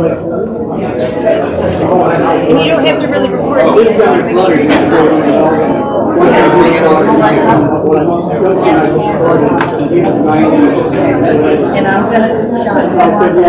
And you don't have to really record it, you just want to make sure you have and I'm going to I have to be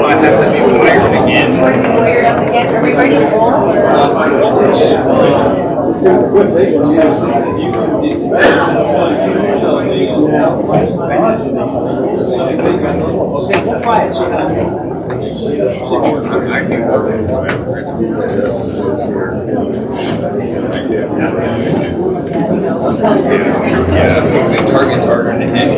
wired again. Everybody The target's harder to hit.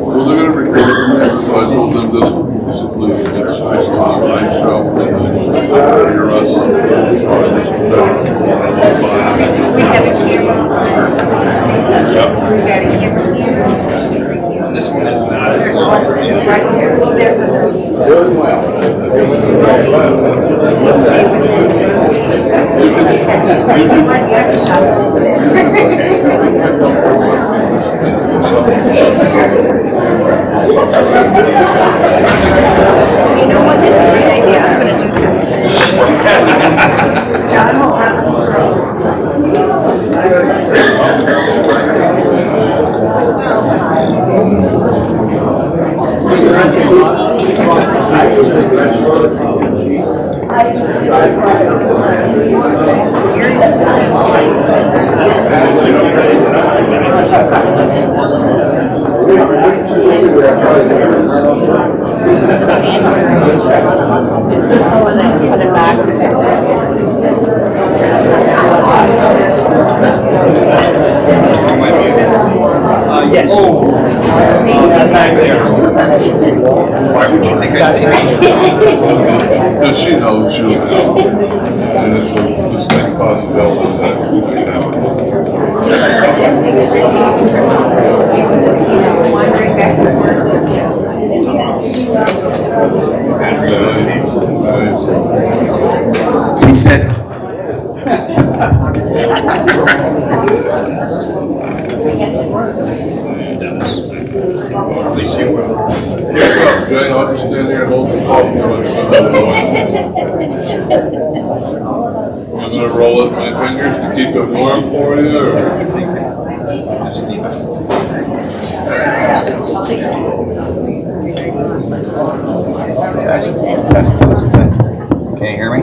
Well, they're going to record it, so I told them this basically it's nice to show hear us. we have a camera. Yep. We got a camera here. This one is not. Right here. Well, there's the Doing well. You know what? That's a great idea. I'm going to do that. John, hold on. And then put it back. Yes. Back there. Why would you think I'd say that? Because she knows she'll know. And it's a distinct possibility that we might have it. He said. At least you will. Jay, I'll just stand here and hold the coffee. I'm going to roll it with my fingers to keep it warm for you, or? Test. Can you hear me?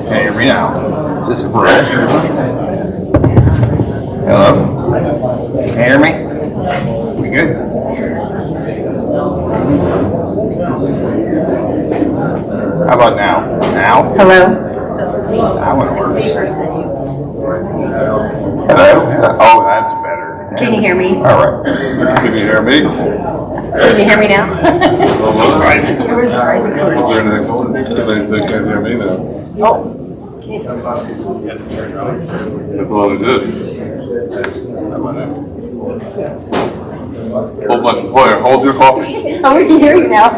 Can you hear me now? Is this a barrage? Hello? Can you hear me? We good? How about now? Now? Hello? I want to It's me first, then you. Hello? Oh, that's better. Can you hear me? All right. Can you hear me? Can you hear me now? Surprising. It was surprising. Is there anything going? They can't hear me now. Oh. Okay. That's all it is. Hold my player. Hold your coffee. Oh, we can hear you now.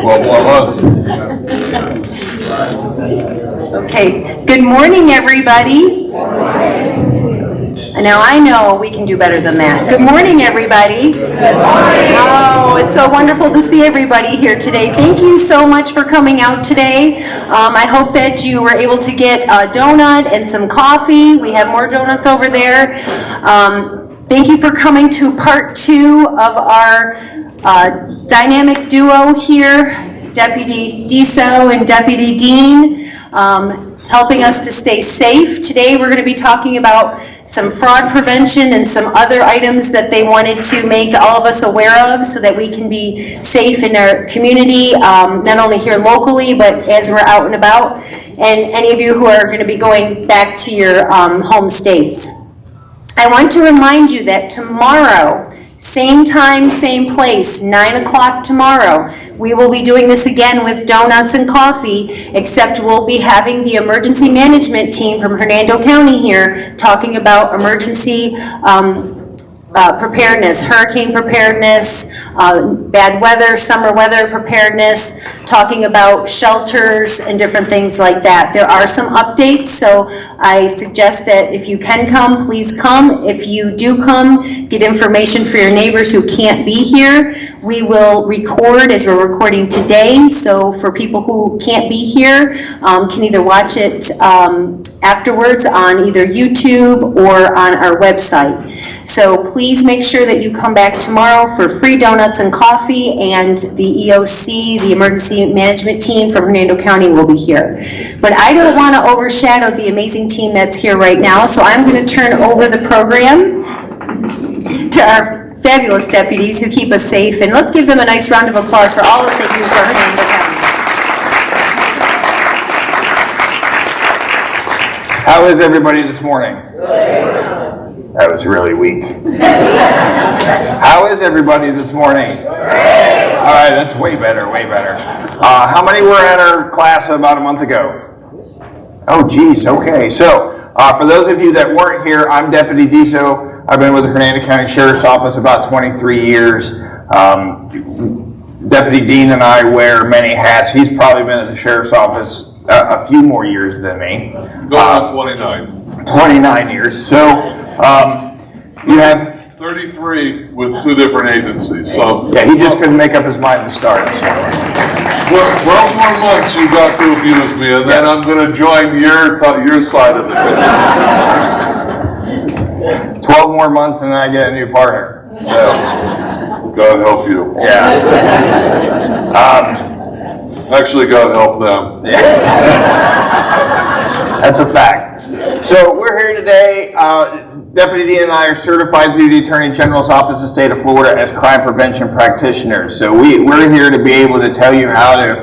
Well, more months. Okay. Good morning, everybody. Now, I know we can do better than that. Good morning, everybody. Good morning. Oh, it's so wonderful to see everybody here today. Thank you so much for coming out today. I hope that you were able to get a donut and some coffee. We have more donuts over there. Thank you for coming to part 2 of our dynamic duo here, Deputy Deso and Deputy Dean, helping us to stay safe. Today we're going to be talking about some fraud prevention and some other items that they wanted to make all of us aware of so that we can be safe in our community, not only here locally, but as we're out and about, and any of you who are going to be going back to your home states. I want to remind you that tomorrow, same time, same place, 9 o'clock tomorrow, We will be doing this again with donuts and coffee, except we'll be having the emergency management team from Hernando County here talking about emergency preparedness, hurricane preparedness, bad weather, summer weather preparedness, talking about shelters and different things like that. There are some updates, so I suggest that if you can come, please come. If you do come, get information for your neighbors who can't be here. We will record as we're recording today, so for people who can't be here, can either watch it afterwards on either YouTube or on our website. So please make sure that you come back tomorrow for free donuts and coffee, and the EOC, the Emergency Management Team from Hernando County, will be here. But I don't want to overshadow the amazing team that's here right now, so I'm going to turn over the program to our fabulous deputies who keep us safe, and let's give them a nice round of applause for all that they do for Hernando County. How is everybody this morning? That was really weak. How is everybody this morning? All right, that's way better, way better. How many were at our class about a month ago? Oh, geez, okay. So, for those of you that weren't here, I'm Deputy Diso. I've been with the Hernando County Sheriff's Office about 23 years. Deputy Dean and I wear many hats. He's probably been at the Sheriff's Office a few more years than me. Going on 29. 29 years. So, you have... 33 with 2 different agencies, so... Yeah, he just couldn't make up his mind to start, so... 12 more months you got to abuse me, and then I'm going to join your side of it. 12 more months and then I get a new partner, so... God help you. Yeah. Actually, God help them. That's a fact. So we're here today. Deputy Dean and I are certified through the Attorney General's Office of the State of Florida as crime prevention practitioners. So we're here to be able to tell you how to,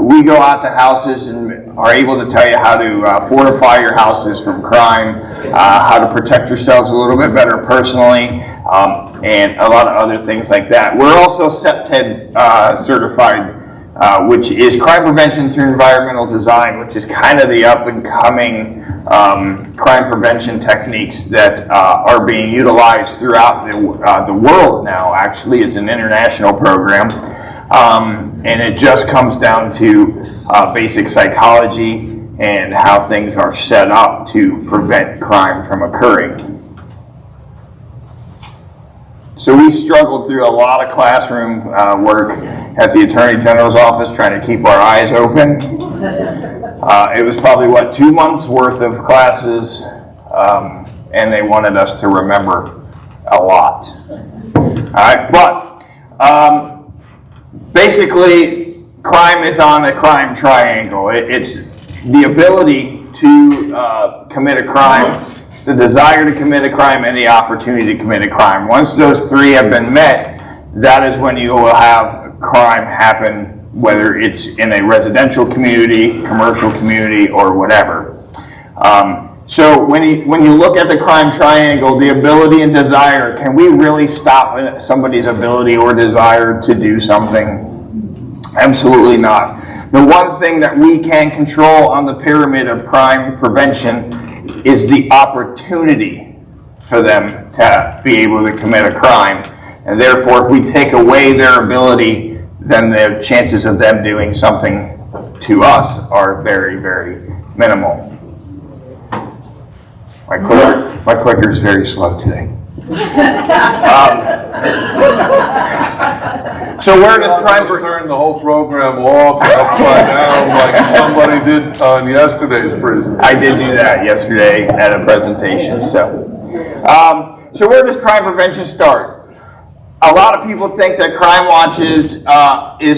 we go out to houses and are able to tell you how to fortify your houses from crime, how to protect yourselves a little bit better personally, and a lot of other things like that. We're also CEPTED certified, which is crime prevention through environmental design, which is kind of the up and coming crime prevention techniques that are being utilized throughout the world now. Actually, it's an international program, and it just comes down to basic psychology and how things are set up to prevent crime from occurring. So we struggled through a lot of classroom work at the Attorney General's office trying to keep our eyes open. It was probably, 2 months worth of classes, and they wanted us to remember a lot. All right, but basically, crime is on a crime triangle. It's the ability to commit a crime, the desire to commit a crime, and the opportunity to commit a crime. Once those 3 have been met, that is when you will have crime happen, whether it's in a residential community, commercial community, or whatever. So when you look at the crime triangle, the ability and desire, can we really stop somebody's ability or desire to do something? Absolutely not. The one thing that we can control on the pyramid of crime prevention is the opportunity for them to be able to commit a crime. And therefore, if we take away their ability, then the chances of them doing something to us are very, very minimal. My clicker is very slow today. So where does crime... Turn the whole program off upside down like somebody did on yesterday's presentation. I did do that yesterday at a presentation. So where does crime prevention start? A lot of people think that Crime Watch is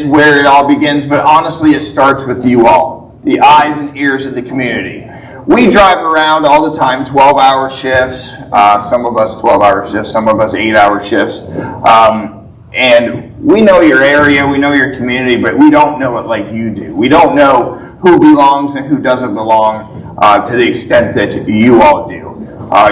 where it all begins, but honestly it starts with you all, the eyes and ears of the community. We drive around all the time, 12-hour shifts, some of us 12-hour shifts, some of us 8-hour shifts, and we know your area, we know your community, but we don't know it like you do. We don't know who belongs and who doesn't belong to the extent that you all do.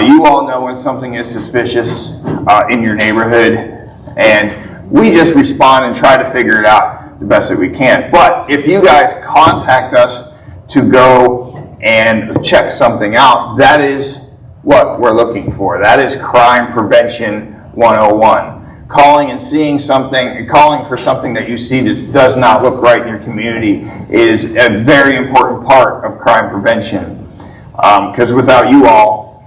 You all know when something is suspicious in your neighborhood, and We just respond and try to figure it out the best that we can. But if you guys contact us to go and check something out, that is what we're looking for. That is crime prevention 101. Calling and seeing something, calling for something that you see that does not look right in your community is a very important part of crime prevention. Because without you all,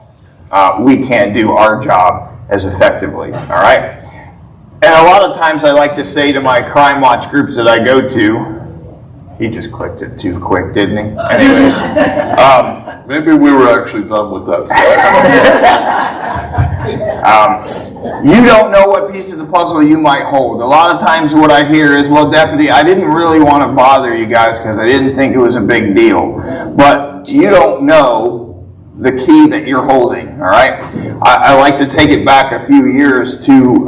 we can't do our job as effectively, all right? And a lot of times I like to say to my crime watch groups that I go to, he just clicked it too quick, didn't he? Anyways. Maybe we were actually done with that. You don't know what piece of the puzzle you might hold. A lot of times what I hear is, well, Deputy, I didn't really want to bother you guys because I didn't think it was a big deal. But you don't know the key that you're holding, all right? I like to take it back a few years to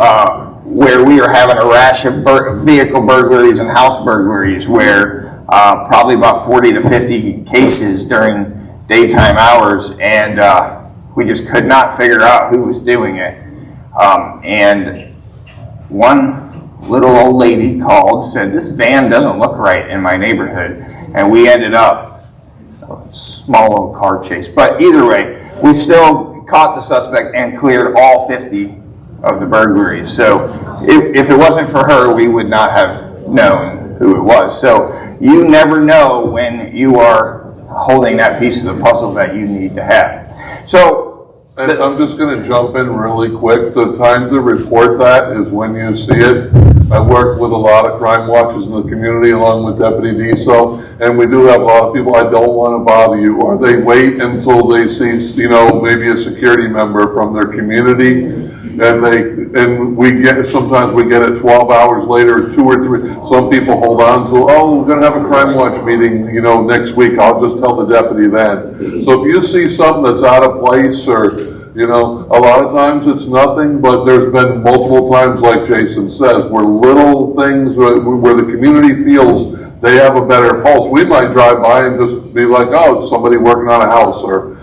where we are having a rash of vehicle burglaries and house burglaries where probably about 40 to 50 cases during daytime hours, and we just could not figure out who was doing it. And one little old lady called, said, this van doesn't look right in my neighborhood. And we ended up a small little car chase. But either way, we still caught the suspect and cleared all 50 of the burglaries. So if it wasn't for her, we would not have known who it was. So you never know when you are holding that piece of the puzzle that you need to have. So And I'm just going to jump in really quick. The time to report that is when you see it. I worked with a lot of crime watchers in the community along with Deputy Diesel, and we do have a lot of people, I don't want to bother you, or they wait until they see, maybe a security member from their community, and we get, sometimes we get it 12 hours later, 2 or 3. Some people hold on to, we're going to have a crime watch meeting, next week. I'll just tell the deputy then. So if you see something that's out of place, or a lot of times it's nothing, but there's been multiple times, like Jason says, where little things where the community feels they have a better pulse. We might drive by and just be like, oh, it's somebody working on a house, or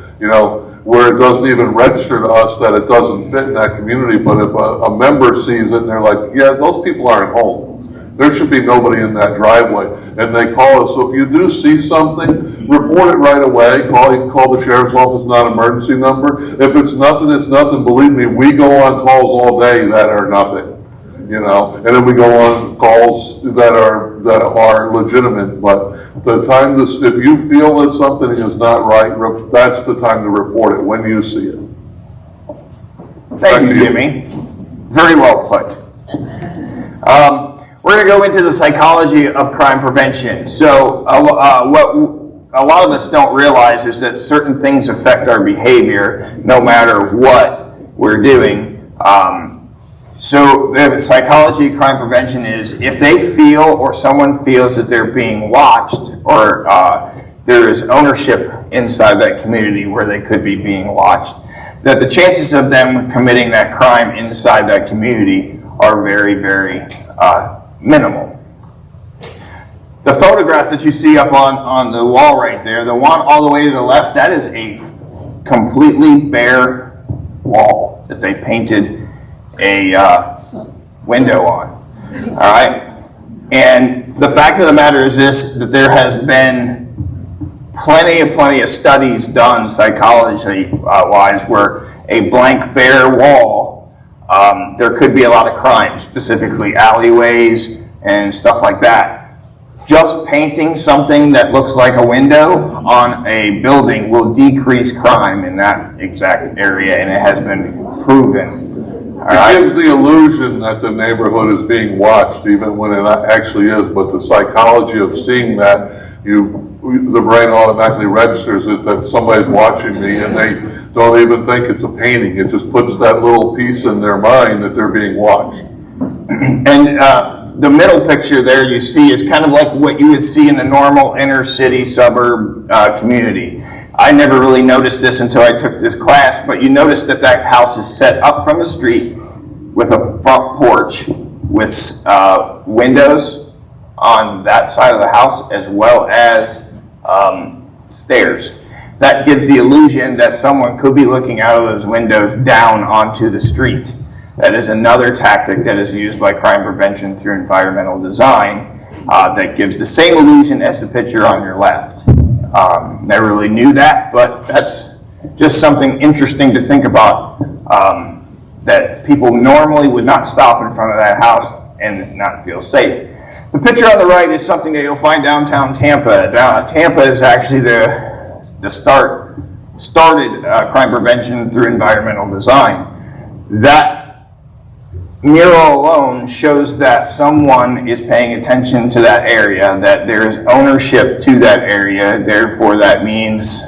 where it doesn't even register to us that it doesn't fit in that community. But if a member sees it and they're like, yeah, those people aren't home, there should be nobody in that driveway, and they call us. So if you do see something, report it right away. Call the sheriff's office, not emergency number. If it's nothing, it's nothing. Believe me, we go on calls all day that are nothing, and then we go on calls that are legitimate. But the time if you feel that something is not right, that's the time to report it when you see it. Thank you, Jimmy. Very well put. We're going to go into the psychology of crime prevention. So what a lot of us don't realize is that certain things affect our behavior no matter what we're doing. So the psychology of crime prevention is if they feel or someone feels that they're being watched, or there is ownership inside that community where they could be being watched, that the chances of them committing that crime inside that community are very, very minimal. The photographs that you see up on the wall right there, the one all the way to the left, that is a completely bare wall that they painted a window on. All right? And the fact of the matter is this, that there has been plenty of studies done psychology-wise where a blank bare wall, there could be a lot of crime, specifically alleyways and stuff like that. Just painting something that looks like a window on a building will decrease crime in that exact area, and it has been proven. It gives the illusion that the neighborhood is being watched, even when it actually is. But the psychology of seeing that, the brain automatically registers it that somebody's watching me, and they don't even think it's a painting. It just puts that little piece in their mind that they're being watched. And the middle picture there you see is kind of like what you would see in a normal inner city suburb community. I never really noticed this until I took this class, but you notice that house is set up from the street with a front porch with windows on that side of the house as well as stairs. That gives the illusion that someone could be looking out of those windows down onto the street. That is another tactic that is used by crime prevention through environmental design that gives the same illusion as the picture on your left. Never really knew that, but that's just something interesting to think about, that people normally would not stop in front of that house and not feel safe. The picture on the right is something that you'll find downtown Tampa. Tampa is actually started crime prevention through environmental design. That mural alone shows that someone is paying attention to that area, that there's ownership to that area, therefore that means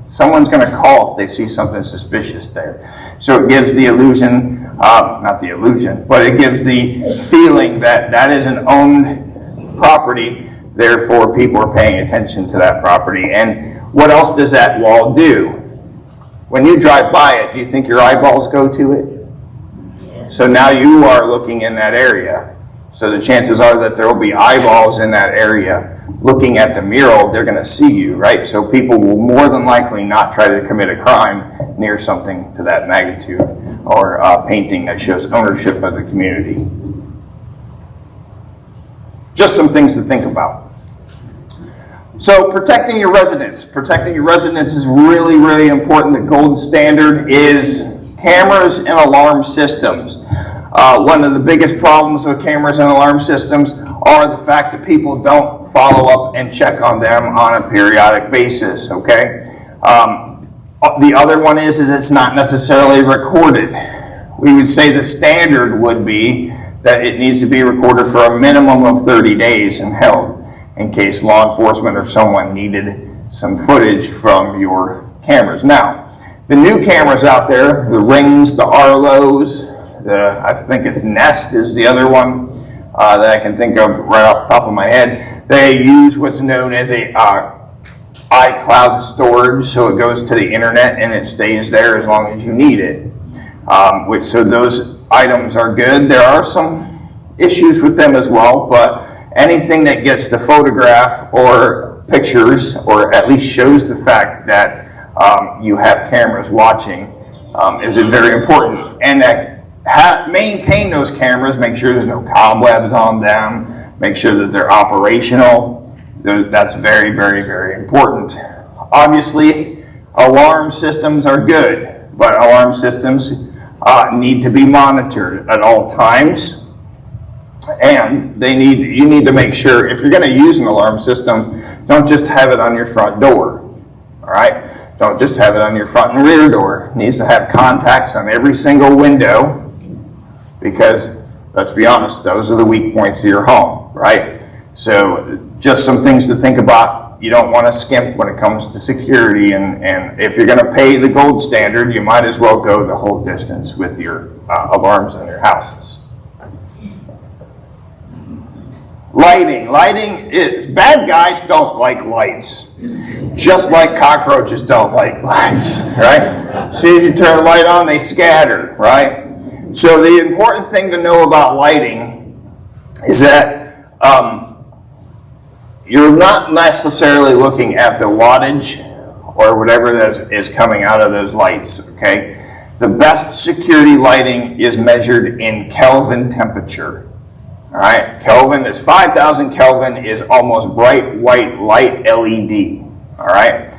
someone's going to call if they see something suspicious there. So it gives the illusion, not the illusion, but it gives the feeling that that is an owned property, therefore people are paying attention to that property. And what else does that wall do? When you drive by it, do you think your eyeballs go to it? So now you are looking in that area. So the chances are that there will be eyeballs in that area looking at the mural. They're going to see you, right? So people will more than likely not try to commit a crime near something to that magnitude, or a painting that shows ownership of the community. Just some things to think about. So protecting your residents. Protecting your residents is really, really important. The gold standard is cameras and alarm systems. One of the biggest problems with cameras and alarm systems are the fact that people don't follow up and check on them on a periodic basis, okay? The other one is it's not necessarily recorded. We would say the standard would be that it needs to be recorded for a minimum of 30 days and held in case law enforcement or someone needed some footage from your cameras. Now, the new cameras out there, the Rings, the Arlos, I think it's Nest is the other one that I can think of right off the top of my head. They use what's known as a iCloud storage, so it goes to the internet and it stays there as long as you need it. So those items are good. There are some issues with them as well, but anything that gets the photograph or pictures, or at least shows the fact that you have cameras watching, is very important. And that maintain those cameras, make sure there's no cobwebs on them, make sure that they're operational. That's very, very, very important. Obviously, alarm systems are good, but alarm systems need to be monitored at all times. And you need to make sure, if you're going to use an alarm system, don't just have it on your front door, all right? Don't just have it on your front and rear door. It needs to have contacts on every single window, because let's be honest, those are the weak points of your home, right? So just some things to think about. You don't want to skimp when it comes to security, and if you're going to pay the gold standard, you might as well go the whole distance with your alarms on your houses. Lighting. Bad guys don't like lights, just like cockroaches don't like lights, right? As soon as you turn a light on, they scatter, right? So the important thing to know about lighting is that you're not necessarily looking at the wattage or whatever that is coming out of those lights, okay? The best security lighting is measured in Kelvin temperature. All right, Kelvin is 5,000 Kelvin is almost bright white light LED. All right,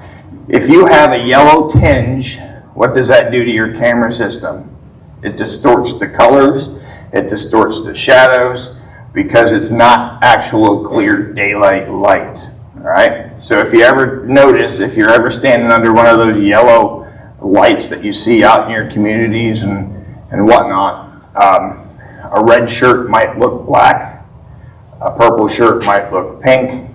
if you have a yellow tinge, what does that do to your camera system? It distorts the colors, it distorts the shadows, because it's not actual clear daylight light. All right, so if you ever notice, if you're ever standing under one of those yellow lights that you see out in your communities and whatnot, a red shirt might look black, a purple shirt might look pink.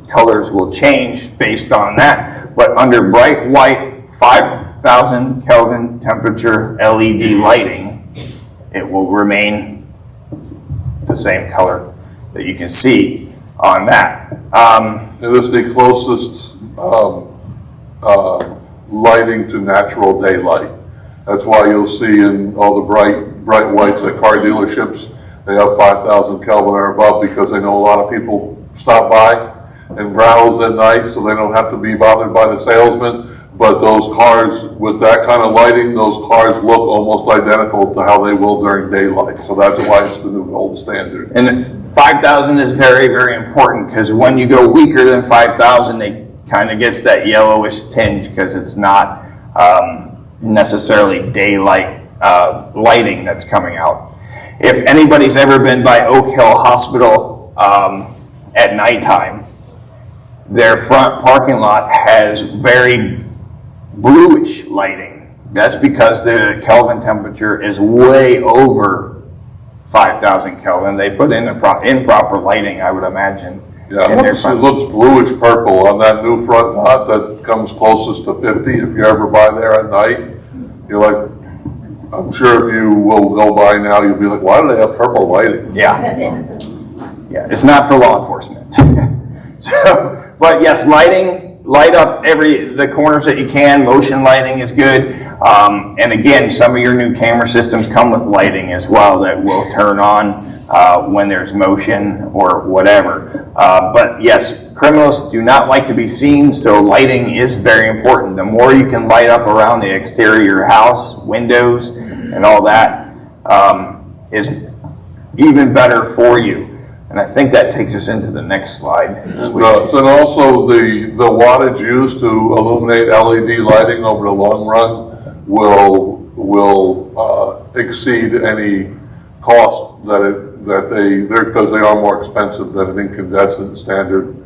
Colors will change based on that, but under bright white 5,000 Kelvin temperature LED lighting, it will remain the same color that you can see on that. It is the closest lighting to natural daylight. That's why you'll see in all the bright whites at car dealerships, they have 5,000 Kelvin or above, because they know a lot of people stop by and browse at night, so they don't have to be bothered by the salesman. But those cars, with that kind of lighting, those cars look almost identical to how they will during daylight. So that's why it's the new gold standard. And 5,000 is very, very important, because when you go weaker than 5,000, it kind of gets that yellowish tinge, because it's not necessarily daylight lighting that's coming out. If anybody's ever been by Oak Hill Hospital at nighttime, their front parking lot has very bluish lighting. That's because the Kelvin temperature is way over 5,000 Kelvin. They put in improper lighting, I would imagine. Yeah, it looks bluish purple on that new front lot that comes closest to 50. If you ever by there at night, you're like, I'm sure if you will go by now, you'll be like, why do they have purple lighting? Yeah. Yeah, it's not for law enforcement. So, but yes, light up the corners that you can. Motion lighting is good. And again, some of your new camera systems come with lighting as well that will turn on when there's motion or whatever. But yes, criminals do not like to be seen, so lighting is very important. The more you can light up around the exterior of your house, windows, and all that is even better for you. And I think that takes us into the next slide. And also the wattage used to illuminate LED lighting over the long run will exceed any cost because they are more expensive than an incandescent standard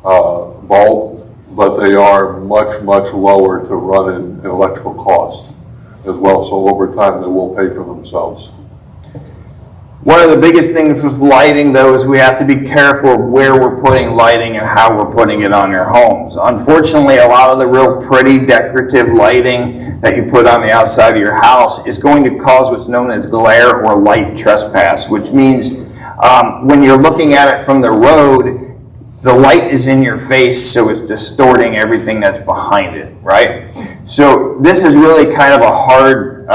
bulb, but they are much, much lower to run in electrical cost as well. So over time, they will pay for themselves. One of the biggest things with lighting, though, is we have to be careful of where we're putting lighting and how we're putting it on your homes. Unfortunately, a lot of the real pretty decorative lighting that you put on the outside of your house is going to cause what's known as glare or light trespass, which means when you're looking at it from the road, the light is in your face, so it's distorting everything that's behind it, right? So this is really kind of a hard...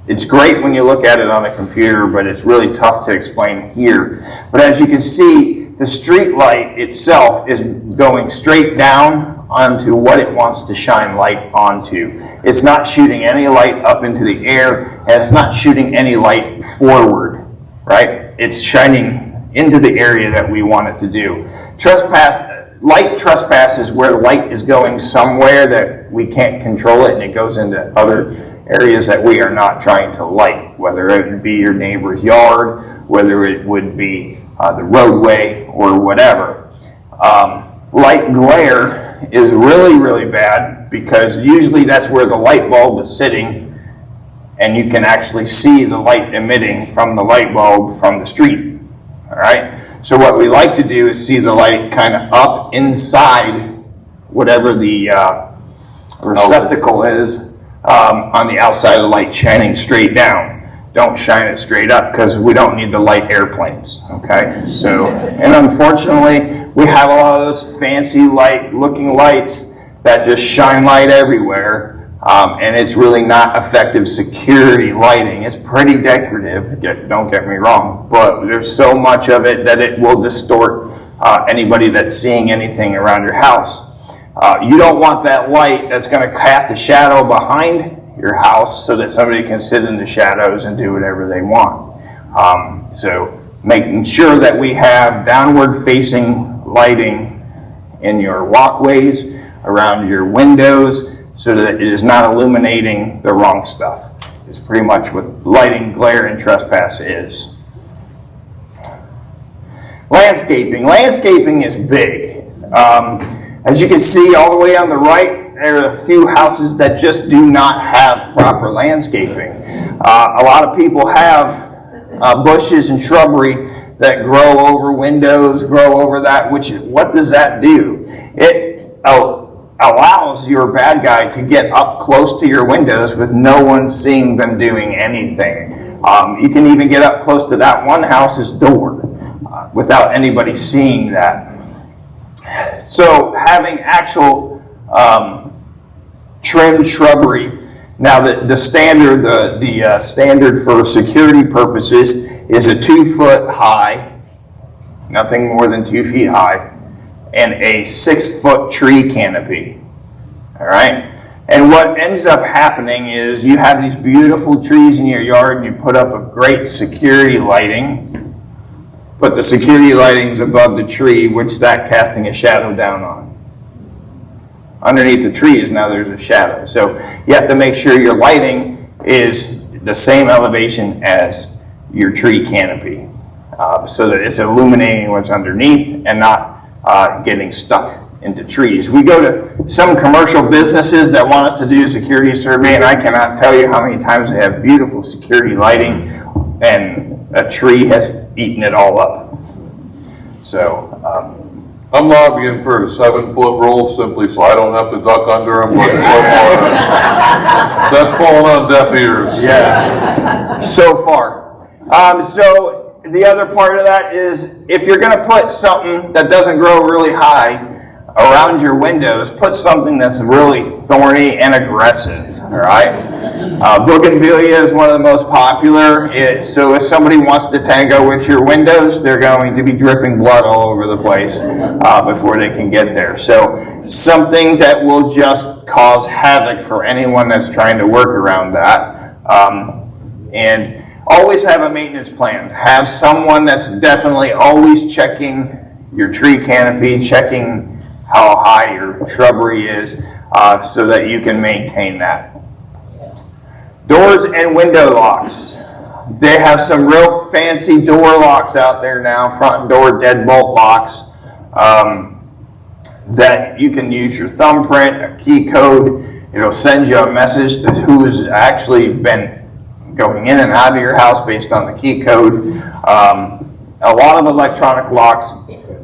it's great when you look at it on a computer, but it's really tough to explain here. But as you can see, the street light itself is going straight down onto what it wants to shine light onto. It's not shooting any light up into the air, and it's not shooting any light forward, right? It's shining into the area that we want it to do. Light trespass is where light is going somewhere that we can't control it, and it goes into other areas that we are not trying to light, whether it would be your neighbor's yard, whether it would be the roadway, or whatever. Light glare is really, really bad, because usually that's where the light bulb is sitting, and you can actually see the light emitting from the light bulb from the street. All right? So what we like to do is see the light kind of up inside whatever the receptacle is, on the outside of the light, shining straight down. Don't shine it straight up, because we don't need to light airplanes, okay? So, and unfortunately, we have a lot of those fancy looking lights that just shine light everywhere, and it's really not effective security lighting. It's pretty decorative, don't get me wrong, but there's so much of it that it will distort anybody that's seeing anything around your house. You don't want that light that's going to cast a shadow behind your house so that somebody can sit in the shadows and do whatever they want. So making sure that we have downward facing lighting in your walkways, around your windows, so that it is not illuminating the wrong stuff. It's pretty much what lighting, glare, and trespass is. Landscaping. Landscaping is big. As you can see all the way on the right, there are a few houses that just do not have proper landscaping. A lot of people have bushes and shrubbery that grow over windows, grow over that, what does that do? It allows your bad guy to get up close to your windows with no one seeing them doing anything. You can even get up close to that one house's door without anybody seeing that. So having actual trimmed shrubbery. Now the standard, the standard for security purposes is a 2 foot high, nothing more than 2 feet high, and a 6 foot tree canopy. all right? And what ends up happening is you have these beautiful trees in your yard and you put up a great security lighting, but the security lighting is above the tree, which that casting a shadow down on. Underneath the tree is now there's a shadow. So you have to make sure your lighting is the same elevation as your tree canopy, so that it's illuminating what's underneath and not getting stuck into trees. We go to some commercial businesses that want us to do a security survey, and I cannot tell you how many times they have beautiful security lighting and a tree has eaten it all up. So I'm lobbying for a 7-foot rule simply so I don't have to duck under them, but so far, that's fallen on deaf ears. yeah, so far. So the other part of that is if you're going to put something that doesn't grow really high around your windows, put something that's really thorny and aggressive, all right? Bougainvillea is one of the most popular. So if somebody wants to tango with your windows, they're going to be dripping blood all over the place before they can get there. So something that will just cause havoc for anyone that's trying to work around that. And always have a maintenance plan. Have someone that's definitely always checking your tree canopy, checking how high your shrubbery is, so that you can maintain that. Doors and window locks. They have some real fancy door locks out there now, front door deadbolt locks, that you can use your thumbprint, a key code. It'll send you a message to who's actually been going in and out of your house based on the key code. A lot of electronic locks.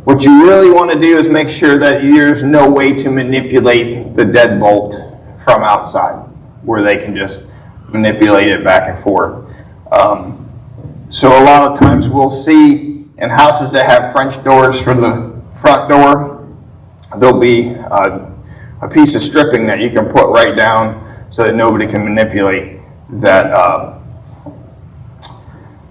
What you really want to do is make sure that there's no way to manipulate the deadbolt from outside, where they can just manipulate it back and forth. So a lot of times we'll see in houses that have French doors for the front door, there'll be a piece of stripping that you can put right down so that nobody can manipulate that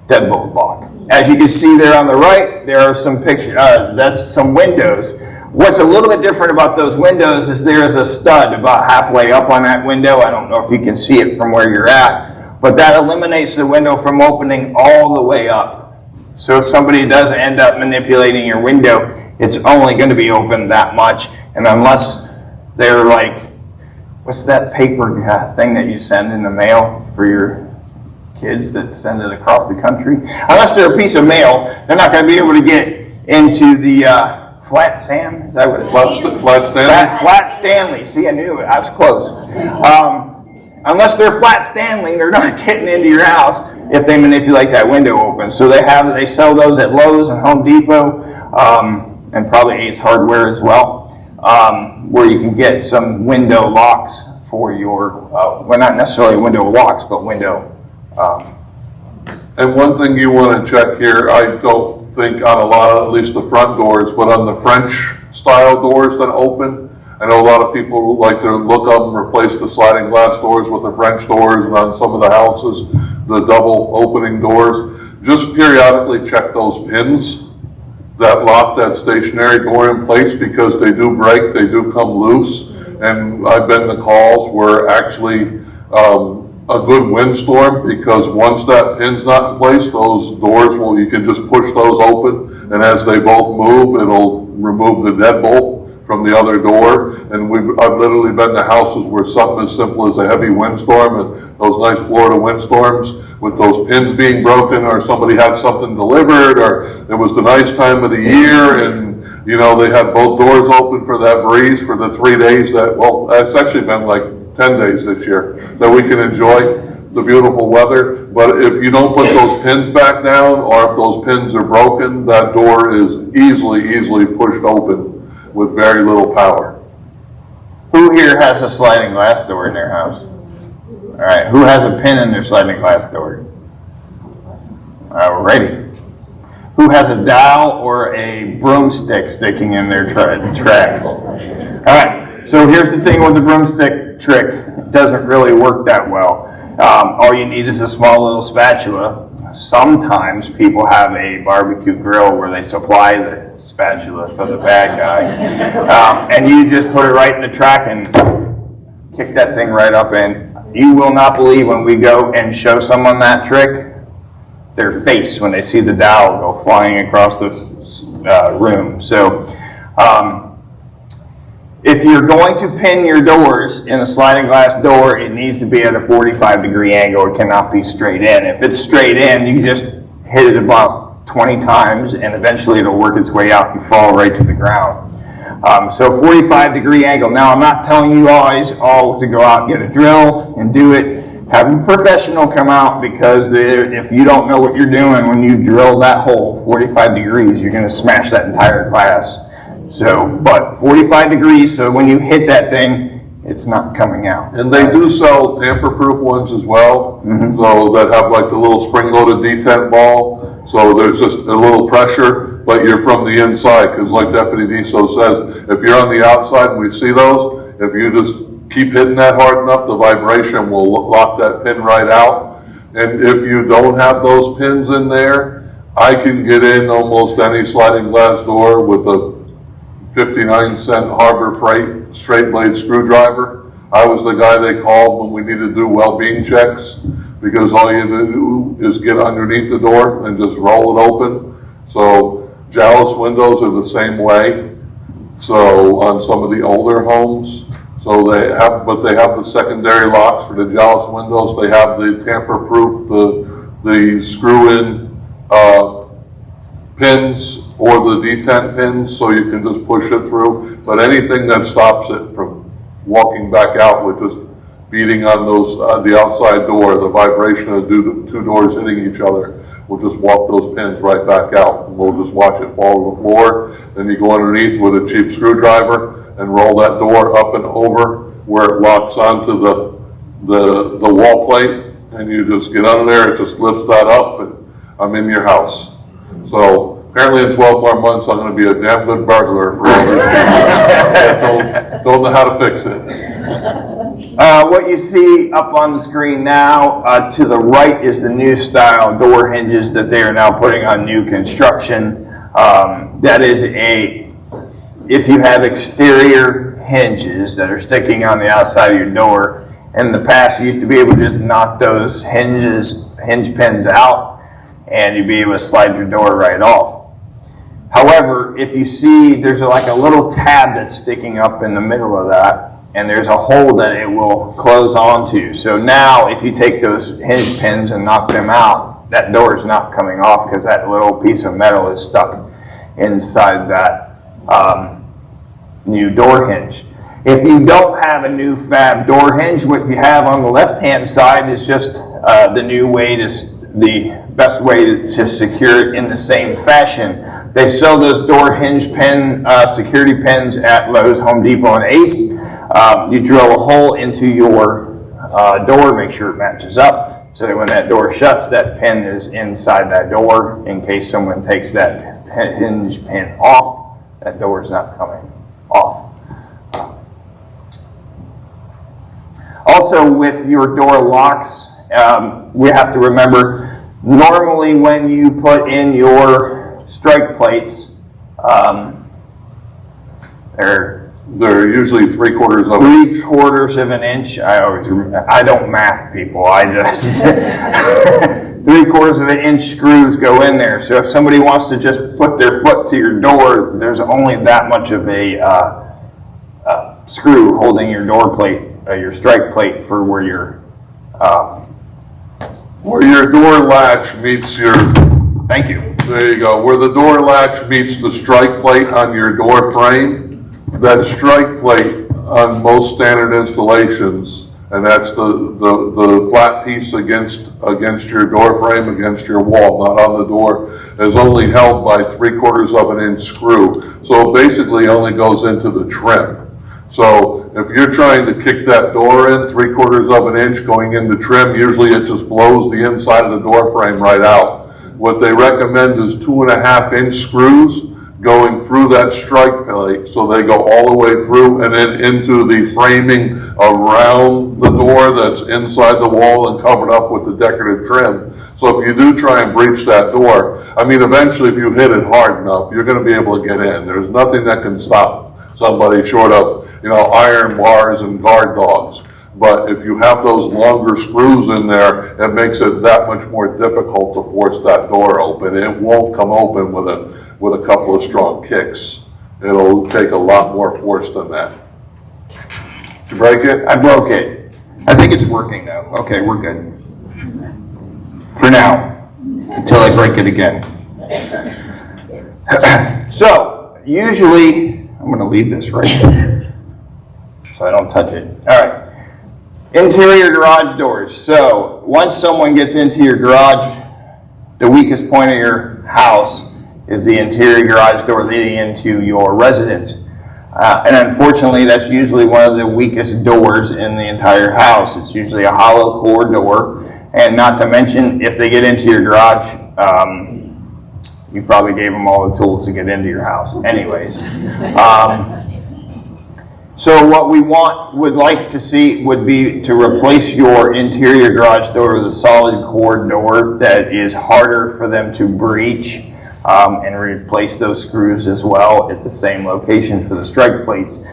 deadbolt lock. As you can see there on the right, there are some pictures, that's some windows. What's a little bit different about those windows is there is a stud about halfway up on that window. I don't know if you can see it from where you're at, but that eliminates the window from opening all the way up. So if somebody does end up manipulating your window, it's only going to be open that much. And unless they're like, what's that paper thing that you send in the mail for your kids that send it across the country? Unless they're a piece of mail, they're not going to be able to get into the flat Sam? Is that what it's called? Flat Stanley? Flat Stanley. See, I knew it. I was close. Unless they're flat Stanley, they're not getting into your house if they manipulate that window open. So they sell those at Lowe's and Home Depot, and probably Ace Hardware as well, where you can get some window locks for your, well, not necessarily window locks, but window. And one thing you want to check here, I don't think on a lot of, at least the front doors, but on the French style doors that open, I know a lot of people like to look up and replace the sliding glass doors with the French doors, and on some of the houses, the double opening doors. Just periodically check those pins that lock that stationary door in place, because they do break, they do come loose. And I've been to calls where actually a good windstorm, because once that pin's not in place, those doors will, you can just push those open, and as they both move, it'll remove the deadbolt from the other door. And I've literally been to houses where something as simple as a heavy windstorm, and those nice Florida windstorms with those pins being broken, or somebody had something delivered, or it was the nice time of the year, and you know, they had both doors open for that breeze for the 3 days that, well, it's actually been like 10 days this year that we can enjoy the beautiful weather. But if you don't put those pins back down, or if those pins are broken, that door is easily pushed open with very little power. Who here has a sliding glass door in their house? All right, who has a pin in their sliding glass door? Alrighty. Who has a dowel or a broomstick sticking in their track? All right, so here's the thing with the broomstick trick. It doesn't really work that well. All you need is a small little spatula. Sometimes people have a barbecue grill where they supply the spatula for the bad guy. And you just put it right in the track and kick that thing right up in. You will not believe when we go and show someone that trick, their face when they see the dowel go flying across this room. So if you're going to pin your doors in a sliding glass door, it needs to be at a 45-degree angle. It cannot be straight in. If it's straight in, you just hit it about 20 times and eventually it'll work its way out and fall right to the ground. So 45-degree angle. Now, I'm not telling you guys all to go out and get a drill and do it. Have a professional come out, because if you don't know what you're doing when you drill that hole 45 degrees, you're going to smash that entire glass. So, but 45 degrees, so when you hit that thing, it's not coming out. And they do sell tamper-proof ones as well, so that have like the little spring-loaded detent ball. So there's just a little pressure, but you're from the inside, because like Deputy Diso says, if you're on the outside and we see those, if you just keep hitting that hard enough, the vibration will lock that pin right out. And if you don't have those pins in there, I can get in almost any sliding glass door with a 59-cent Harbor Freight straight blade screwdriver. I was the guy they called when we needed to do well-being checks, because all you do is get underneath the door and just roll it open. So Jalis windows are the same way. So on some of the older homes, so they have the secondary locks for the Jalis windows. They have the tamper-proof, the screw-in pins or the detent pins, so you can just push it through. But anything that stops it from walking back out with just beating on those the outside door, the vibration of two doors hitting each other, we'll just walk those pins right back out, and we'll just watch it fall to the floor. Then you go underneath with a cheap screwdriver and roll that door up and over where it locks onto the wall plate, and you just get under there. It just lifts that up, and I'm in your house. So apparently in 12 more months, I'm going to be a damn good burglar for all this. Don't know how to fix it. What you see up on the screen now, to the right is the new style door hinges that they are now putting on new construction. That is if you have exterior hinges that are sticking on the outside of your door. In the past, you used to be able to just knock those hinge pins out, and you'd be able to slide your door right off. However, if you see, there's like a little tab that's sticking up in the middle of that, and there's a hole that it will close onto. So now, if you take those hinge pins and knock them out, that door is not coming off, because that little piece of metal is stuck inside that new door hinge. If you don't have a new fab door hinge, what you have on the left-hand side is just the best way to secure it in the same fashion. They sell those door hinge pin security pins at Lowe's, Home Depot, and Ace. You drill a hole into your door, make sure it matches up, so that when that door shuts, that pin is inside that door. In case someone takes that hinge pin off, that door is not coming off. Also, with your door locks, we have to remember, normally when you put in your strike plates, They're usually 3/4 of an inch. 3/4 of an inch. I don't math, people. I just 3/4 of an inch screws go in there. So if somebody wants to just put their foot to your door, there's only that much of a screw holding your door plate, your strike plate, for where your door latch meets your. Thank you. There you go. Where the door latch meets the strike plate on your door frame, that strike plate on most standard installations, and that's the flat piece against your door frame, against your wall, not on the door, is only held by 3/4 of an inch screw. So it basically only goes into the trim. So if you're trying to kick that door in 3/4 of an inch going into trim, usually it just blows the inside of the door frame right out. What they recommend is 2.5 inch screws going through that strike plate, so they go all the way through and then into the framing around the door that's inside the wall and covered up with the decorative trim. So if you do try and breach that door, I mean, eventually if you hit it hard enough, you're going to be able to get in. There's nothing that can stop somebody short of, iron bars and guard dogs. But if you have those longer screws in there, it makes it that much more difficult to force that door open. It won't come open with a couple of strong kicks. It'll take a lot more force than that. Did you break it? I broke it. I think it's working now. Okay, we're good. For now, until I break it again. So, usually, I'm going to leave this right there so I don't touch it. All right. Interior garage doors. So, once someone gets into your garage, the weakest point of your house is the interior garage door leading into your residence. And unfortunately, that's usually one of the weakest doors in the entire house. It's usually a hollow core door. And not to mention, if they get into your garage, you probably gave them all the tools to get into your house. Anyways. So what we would like to see would be to replace your interior garage door with a solid core door that is harder for them to breach, and replace those screws as well at the same location for the strike plates.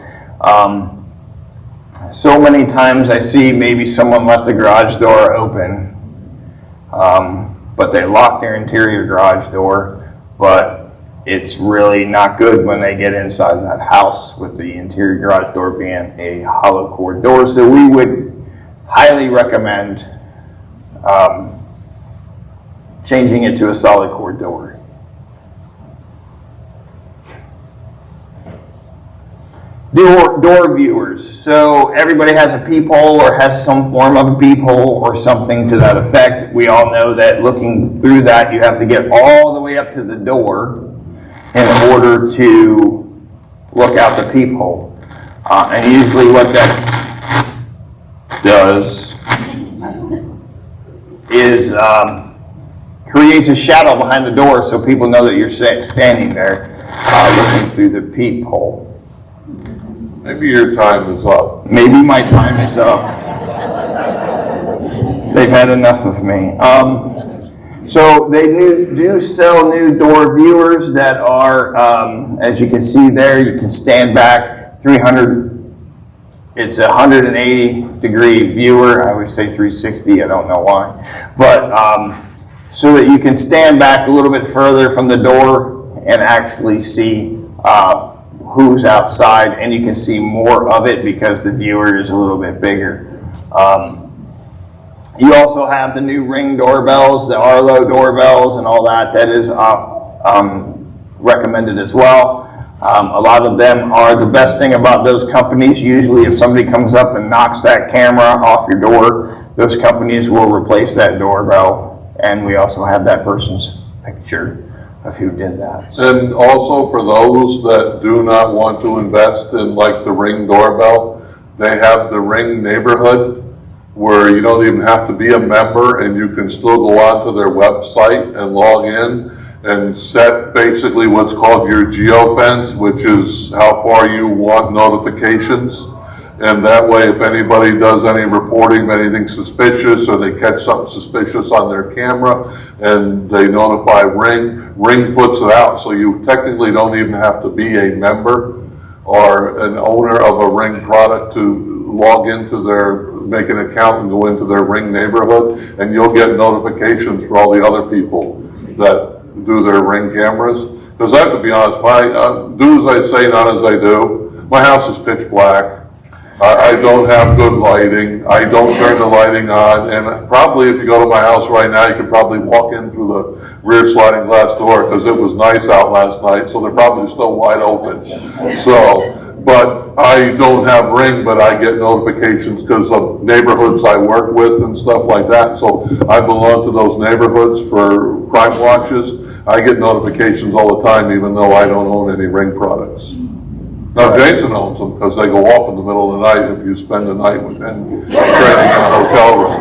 So many times I see maybe someone left the garage door open, but they locked their interior garage door, but it's really not good when they get inside that house with the interior garage door being a hollow core door. So we would highly recommend changing it to a solid core door. Door viewers. So everybody has a peephole or has some form of a peephole or something to that effect. We all know that looking through that, you have to get all the way up to the door in order to look out the peephole. And usually what that does is creates a shadow behind the door so people know that you're standing there looking through the peephole. Maybe your time is up. Maybe my time is up. They've had enough of me. So they do sell new door viewers that are, as you can see there, you can stand back 300. It's a 180-degree viewer. I always say 360. I don't know why. But so that you can stand back a little bit further from the door and actually see who's outside, and you can see more of it because the viewer is a little bit bigger. You also have the new Ring doorbells, the Arlo doorbells, and all that. That is recommended as well. A lot of them are the best thing about those companies. Usually if somebody comes up and knocks that camera off your door, those companies will replace that doorbell, and we also have that person's picture of who did that. And also for those that do not want to invest in like the Ring doorbell, they have the Ring neighborhood where you don't even have to be a member and you can still go onto their website and log in and set basically what's called your geofence, which is how far you want notifications. And that way, if anybody does any reporting of anything suspicious or they catch something suspicious on their camera and they notify Ring, Ring puts it out. So you technically don't even have to be a member or an owner of a Ring product to log into make an account and go into their Ring neighborhood, and you'll get notifications for all the other people that do their Ring cameras. Because I have to be honest, do as I say, not as I do. My house is pitch black. I don't have good lighting. I don't turn the lighting on. And probably if you go to my house right now, you could probably walk in through the rear sliding glass door because it was nice out last night. So they're probably still wide open. But I don't have Ring, but I get notifications because of neighborhoods I work with and stuff like that. So I belong to those neighborhoods for crime watches. I get notifications all the time, even though I don't own any Ring products. Now, Jason owns them because they go off in the middle of the night if you spend the night with him training in a hotel room.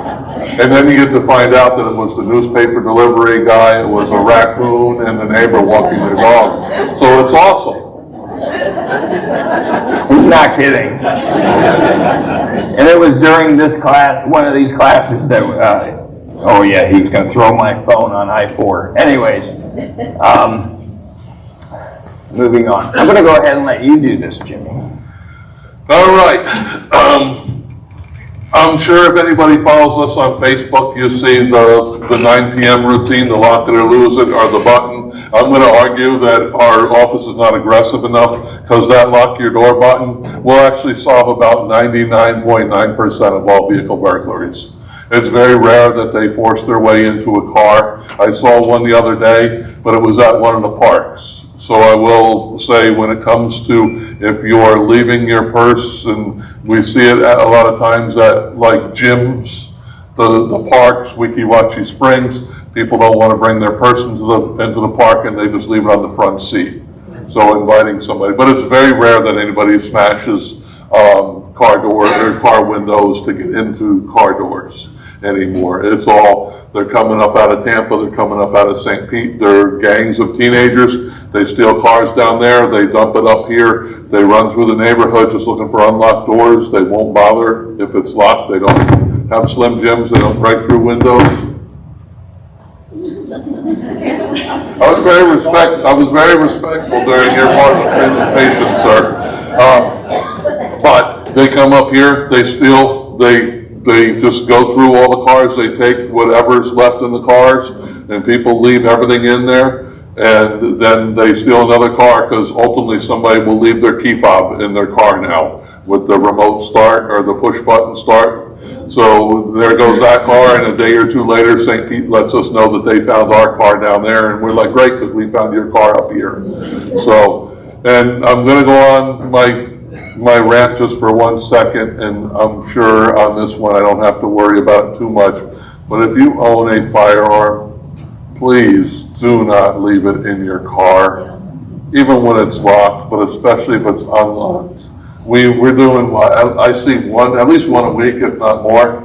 And then you get to find out that it was the newspaper delivery guy, it was a raccoon, and the neighbor walking their dog. So it's awesome. He's not kidding. And it was during this class, one of these classes that, oh yeah, he was going to throw my phone on I-4. Anyways, moving on. I'm going to go ahead and let you do this, Jimmy. All right. I'm sure if anybody follows us on Facebook, you see the 9 p.m. routine, the lock it or lose it, or the button. I'm going to argue that our office is not aggressive enough, because that lock your door button will actually solve about 99.9% of all vehicle burglaries. It's very rare that they force their way into a car. I saw one the other day, but it was at one of the parks. So I will say, when it comes to if you're leaving your purse, and we see it a lot of times at like gyms, the parks, Weeki Springs, people don't want to bring their purse into the park, and they just leave it on the front seat. So inviting somebody, but it's very rare that anybody smashes car doors or car windows to get into car doors anymore. It's all, they're coming up out of Tampa, they're coming up out of St. Pete, they're gangs of teenagers, they steal cars down there, they dump it up here, they run through the neighborhood just looking for unlocked doors, they won't bother if it's locked, they don't have Slim Jims, they don't break through windows. I was very respectful during your part of the presentation, sir. But they come up here, they steal, they just go through all the cars, they take whatever's left in the cars, and people leave everything in there, and then they steal another car, because ultimately somebody will leave their key fob in their car now with the remote start or the push button start. So there goes that car, and a day or two later, St. Pete lets us know that they found our car down there, and we're like, great, because we found your car up here. So, and I'm going to go on my rant just for 1 second, and I'm sure on this one I don't have to worry about it too much, but if you own a firearm, please do not leave it in your car, even when it's locked, but especially if it's unlocked. We're doing, I see at least one a week, if not more,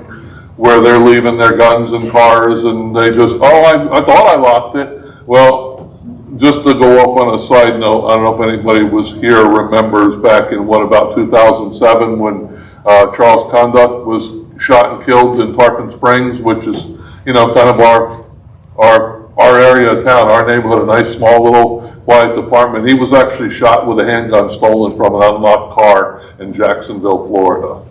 where they're leaving their guns in cars, and they just, I thought I locked it. Well, just to go off on a side note, I don't know if anybody was here remembers back in about 2007, when Charles Conduct was shot and killed in Tarpon Springs, which is, kind of our area of town, our neighborhood, a nice small little quiet department. He was actually shot with a handgun stolen from an unlocked car in Jacksonville, Florida.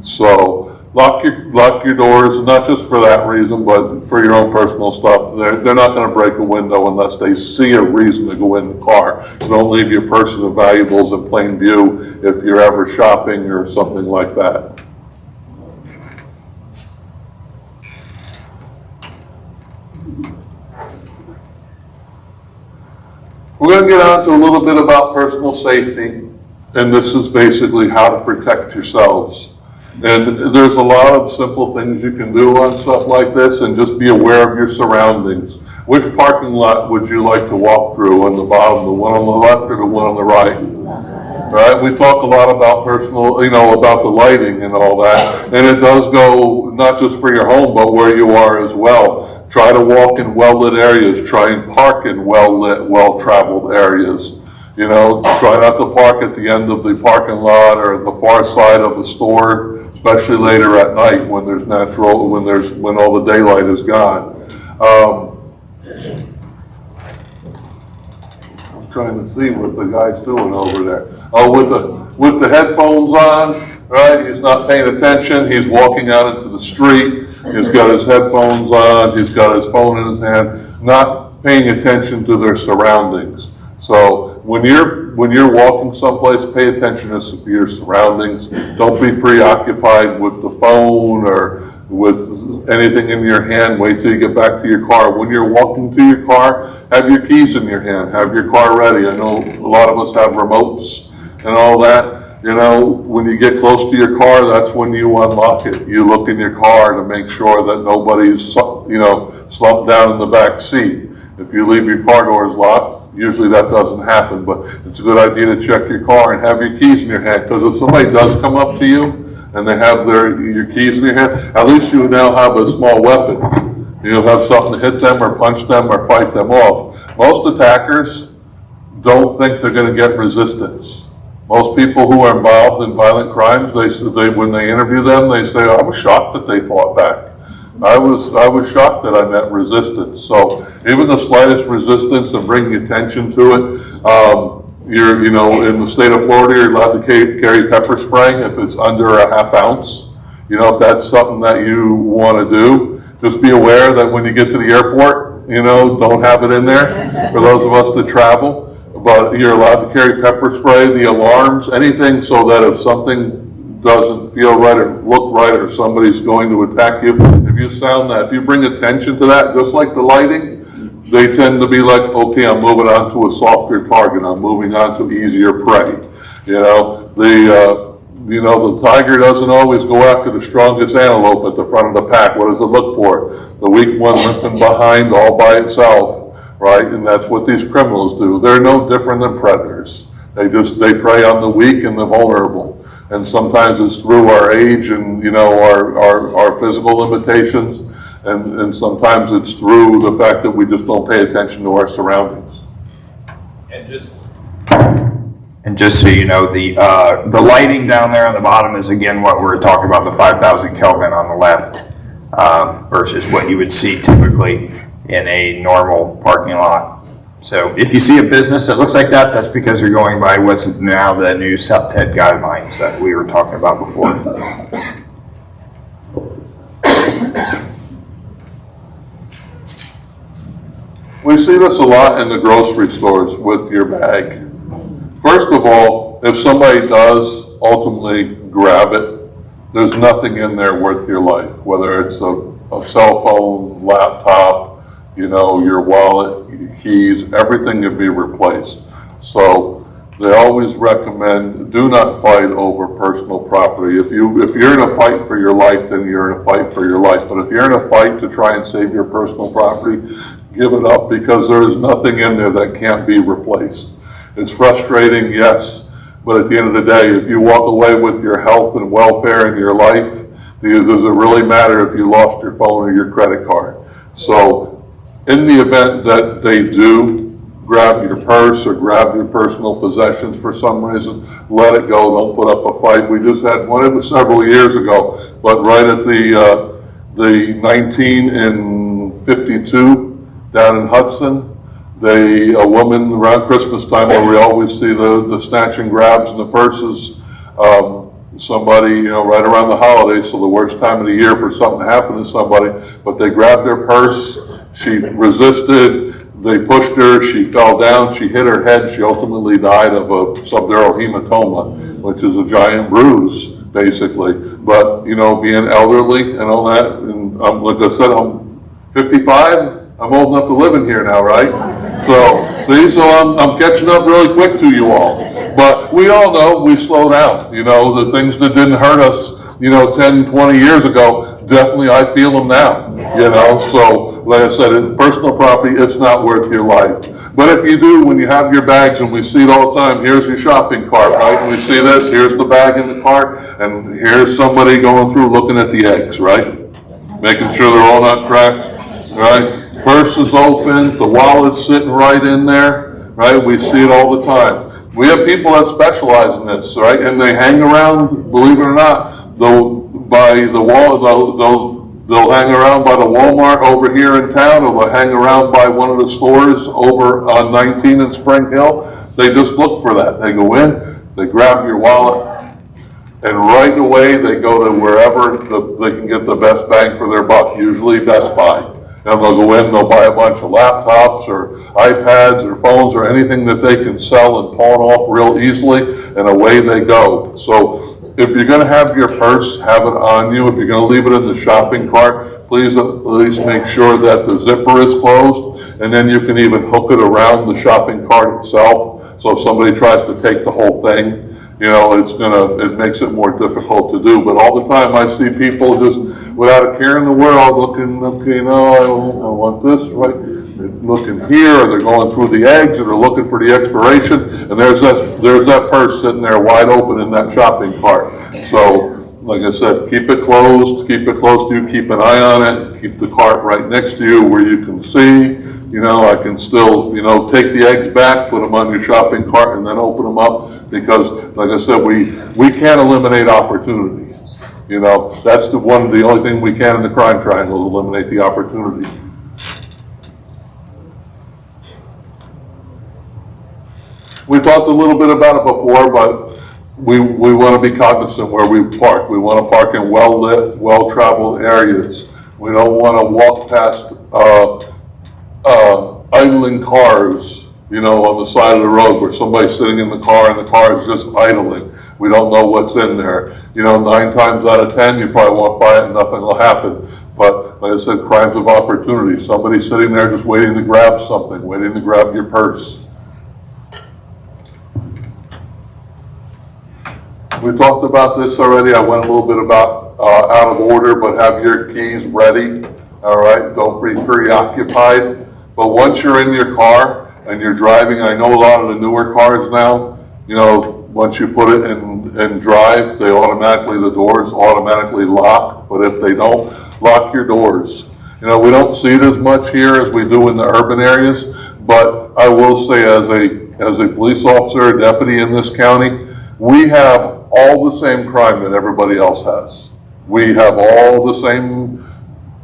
So lock your doors, not just for that reason, but for your own personal stuff. They're not going to break a window unless they see a reason to go in the car. So don't leave your personal valuables in plain view if you're ever shopping or something like that. We're going to get on to a little bit about personal safety, and this is basically how to protect yourselves. And there's a lot of simple things you can do on stuff like this, and just be aware of your surroundings. Which parking lot would you like to walk through on the bottom, the one on the left or the one on the right? Right? We talk a lot about about the lighting and all that, and it does go not just for your home, but where you are as well. Try to walk in well-lit areas. Try and park in well-lit, well-traveled areas. Try not to park at the end of the parking lot or the far side of the store, especially later at night when when all the daylight is gone. I'm trying to see what the guy's doing over there. Oh, with the headphones on, right? He's not paying attention. He's walking out into the street. He's got his headphones on. He's got his phone in his hand, not paying attention to their surroundings. So when you're walking someplace, pay attention to your surroundings. Don't be preoccupied with the phone or with anything in your hand. Wait till you get back to your car. When you're walking to your car, have your keys in your hand. Have your car ready. I know a lot of us have remotes and all that. When you get close to your car, that's when you unlock it. You look in your car to make sure that nobody's, slumped down in the back seat. If you leave your car doors locked, usually that doesn't happen, but it's a good idea to check your car and have your keys in your hand, because if somebody does come up to you and they have your keys in your hand, at least you now have a small weapon. You'll have something to hit them or punch them or fight them off. Most attackers don't think they're going to get resistance. Most people who are involved in violent crimes, when they interview them, they say, I was shocked that they fought back. I was shocked that I met resistance. So even the slightest resistance and bringing attention to it, you're, you know, in the state of Florida, you're allowed to carry pepper spray if it's under a ½ ounce. You know, if that's something that you want to do, just be aware that when you get to the airport, you know, don't have it in there for those of us that travel. But you're allowed to carry pepper spray, the alarms, anything so that if something doesn't feel right or look right or somebody's going to attack you, if you sound that, if you bring attention to that, just like the lighting, they tend to be like, okay, I'm moving on to a softer target, I'm moving on to easier prey. You know, the tiger doesn't always go after the strongest antelope at the front of the pack. What does it look for? The weak one limping behind all by itself, right? And that's what these criminals do. They're no different than predators. They prey on the weak and the vulnerable. And sometimes it's through our age and, you know, our physical limitations. And sometimes it's through the fact that we just don't pay attention to our surroundings. And just so you know, the lighting down there on the bottom is again what we're talking about, the 5,000 Kelvin on the left, versus what you would see typically in a normal parking lot. So if you see a business that looks like that, that's because you're going by what's now the new South TED guidelines that we were talking about before. We see this a lot in the grocery stores with your bag. First of all, if somebody does ultimately grab it, there's nothing in there worth your life, whether it's a cell phone, laptop, you know, your wallet, your keys, everything can be replaced. So they always recommend do not fight over personal property. If you're in a fight for your life, then you're in a fight for your life. But if you're in a fight to try and save your personal property, give it up, because there is nothing in there that can't be replaced. It's frustrating, yes, but at the end of the day, if you walk away with your health and welfare in your life, does it really matter if you lost your phone or your credit card? So in the event that they do grab your purse or grab your personal possessions for some reason, let it go, don't put up a fight. We just had one, it was several years ago, but right at the 1952 down in Hudson, a woman around Christmas time, where we always see the snatch and grabs and the purses, somebody, you know, right around the holidays, so the worst time of the year for something to happen to somebody, but they grabbed their purse, she resisted, they pushed her, she fell down, she hit her head, she ultimately died of a subdural hematoma, which is a giant bruise, basically. But, you know, being elderly and all that, and like I said, I'm 55, I'm old enough to live in here now, right? So, see, so I'm catching up really quick to you all. But we all know we slow down. You know, the things that didn't hurt us, you know, 10, 20 years ago, definitely I feel them now. You know, so like I said, in personal property, it's not worth your life. But if you do, when you have your bags, and we see it all the time, here's your shopping cart, right? And we see this, here's the bag in the cart, and here's somebody going through looking at the eggs, right? Making sure they're all not cracked, right? Purse is open, the wallet's sitting right in there, right? We see it all the time. We have people that specialize in this, right? And they hang around, believe it or not, they'll hang around by the Walmart over here in town, or they'll hang around by one of the stores over on 19 in Spring Hill. They just look for that. They go in, they grab your wallet, and right away they go to wherever they can get the best bang for their buck, usually Best Buy. And they'll go in, they'll buy a bunch of laptops or iPads or phones or anything that they can sell and pawn off real easily, and away they go. So if you're going to have your purse, have it on you. If you're going to leave it in the shopping cart, please at least make sure that the zipper is closed, and then you can even hook it around the shopping cart itself. So if somebody tries to take the whole thing, you know, it makes it more difficult to do. But all the time I see people just without a care in the world looking, okay, no, I want this, right? They're looking here, or they're going through the eggs, or they're looking for the expiration, and there's that purse sitting there wide open in that shopping cart. So, like I said, keep it closed to you, keep an eye on it, keep the cart right next to you where you can see. You know, I can still, you know, take the eggs back, put them on your shopping cart, and then open them up, because, like I said, we can't eliminate opportunity. You know, that's the only thing we can in the crime triangle, eliminate the opportunity. We talked a little bit about it before, but we want to be cognizant where we park. We want to park in well-lit, well-traveled areas. We don't want to walk past idling cars, on the side of the road where somebody's sitting in the car and the car is just idling. We don't know what's in there. 9 times out of 10, you probably walk by it and nothing will happen. But like I said, crimes of opportunity. Somebody's sitting there just waiting to grab something, waiting to grab your purse. We talked about this already. I went a little bit about out of order, but have your keys ready. All right, don't be preoccupied. But once you're in your car and you're driving, I know a lot of the newer cars now, once you put it in drive, the doors automatically lock. But if they don't, lock your doors. We don't see it as much here as we do in the urban areas. But I will say, as a police officer, deputy in this county, we have all the same crime that everybody else has. We have all the same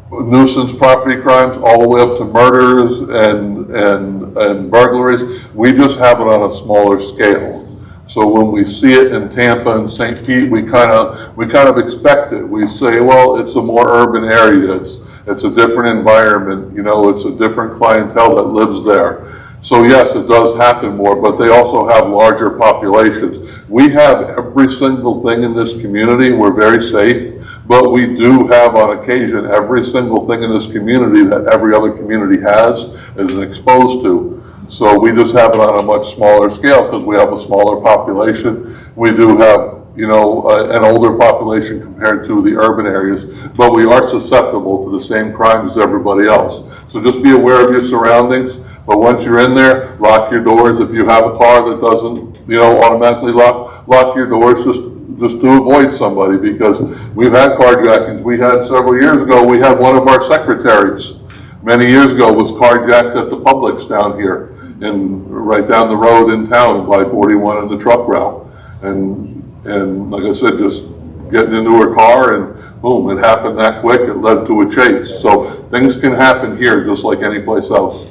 nuisance property crimes, all the way up to murders and burglaries. We just have it on a smaller scale. So when we see it in Tampa and St. Pete, we kind of expect it. We say, well, it's a more urban area. It's a different environment. It's a different clientele that lives there. So yes, it does happen more, but they also have larger populations. We have every single thing in this community. We're very safe, but we do have on occasion every single thing in this community that every other community has is exposed to. So we just have it on a much smaller scale because we have a smaller population. We do have, an older population compared to the urban areas, but we are susceptible to the same crimes as everybody else. So just be aware of your surroundings. But once you're in there, lock your doors. If you have a car that doesn't, automatically lock your doors just to avoid somebody, because we've had carjackings. We had several years ago, we had one of our secretaries many years ago was carjacked at the Publix down here, right down the road in town by 41 in the truck route. And like I said, just getting into her car and boom, it happened that quick. It led to a chase. So things can happen here just like any place else.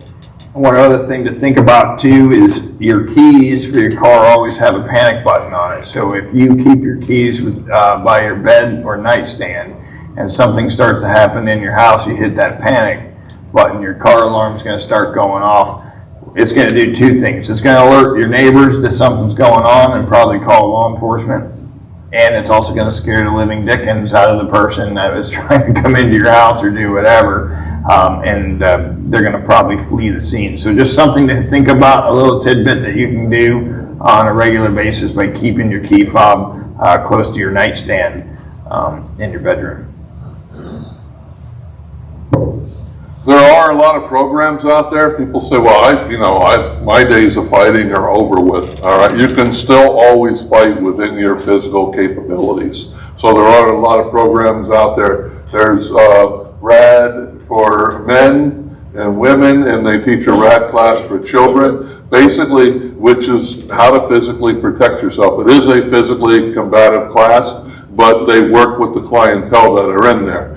One other thing to think about too is your keys for your car always have a panic button on it. So if you keep your keys by your bed or nightstand and something starts to happen in your house, you hit that panic button, your car alarm is going to start going off. It's going to do 2 things. It's going to alert your neighbors that something's going on and probably call law enforcement. And it's also going to scare the living dickens out of the person that was trying to come into your house or do whatever. They're going to probably flee the scene. So just something to think about, a little tidbit that you can do on a regular basis by keeping your key fob close to your nightstand in your bedroom. There are a lot of programs out there. People say, well, my days of fighting are over with. All right, you can still always fight within your physical capabilities. So there are a lot of programs out there. There's RAD for men and women, and they teach a RAD class for children, basically, which is how to physically protect yourself. It is a physically combative class, but they work with the clientele that are in there.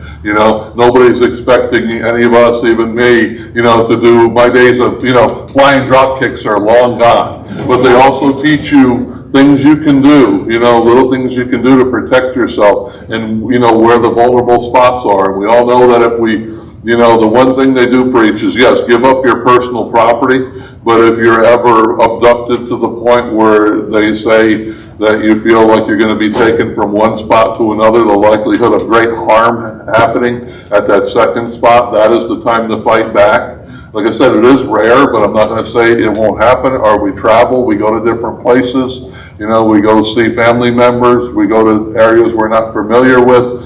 Nobody's expecting any of us, even me, to do, my days of, flying drop kicks are long gone. But they also teach you things you can do, little things you can do to protect yourself and, where the vulnerable spots are. And we all know that if we, the one thing they do preach is, yes, give up your personal property, but if you're ever abducted to the point where they say that you feel like you're going to be taken from one spot to another, the likelihood of great harm happening at that second spot, that is the time to fight back. Like I said, it is rare, but I'm not going to say it won't happen. Or we travel, we go to different places, we go see family members, we go to areas we're not familiar with,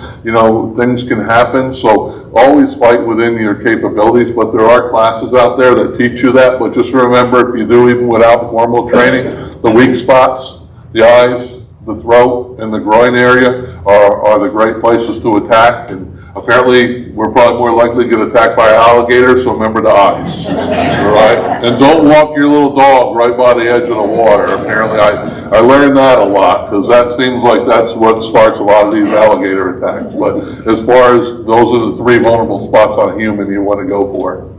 things can happen. So always fight within your capabilities, but there are classes out there that teach you that. But just remember, if you do, even without formal training, the weak spots, the eyes, the throat, and the groin area are the great places to attack. And apparently, we're probably more likely to get attacked by an alligator, so remember the eyes, all right? And don't walk your little dog right by the edge of the water. Apparently, I learned that a lot, because that seems like that's what starts a lot of these alligator attacks. But as far as those are the 3 vulnerable spots on a human you want to go for.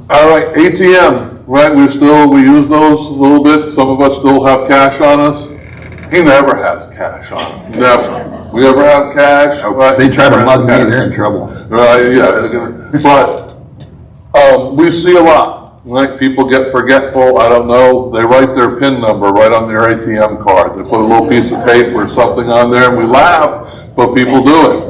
All right, ATM, right, we use those a little bit. Some of us still have cash on us. He never has cash on him, never. We ever have cash? Right? They try to Never mug has me, cash. they're in trouble. Right, yeah, but we see a lot, right? People get forgetful, I don't know, they write their PIN number right on their ATM card. They put a little piece of tape or something on there and we laugh, but people do it,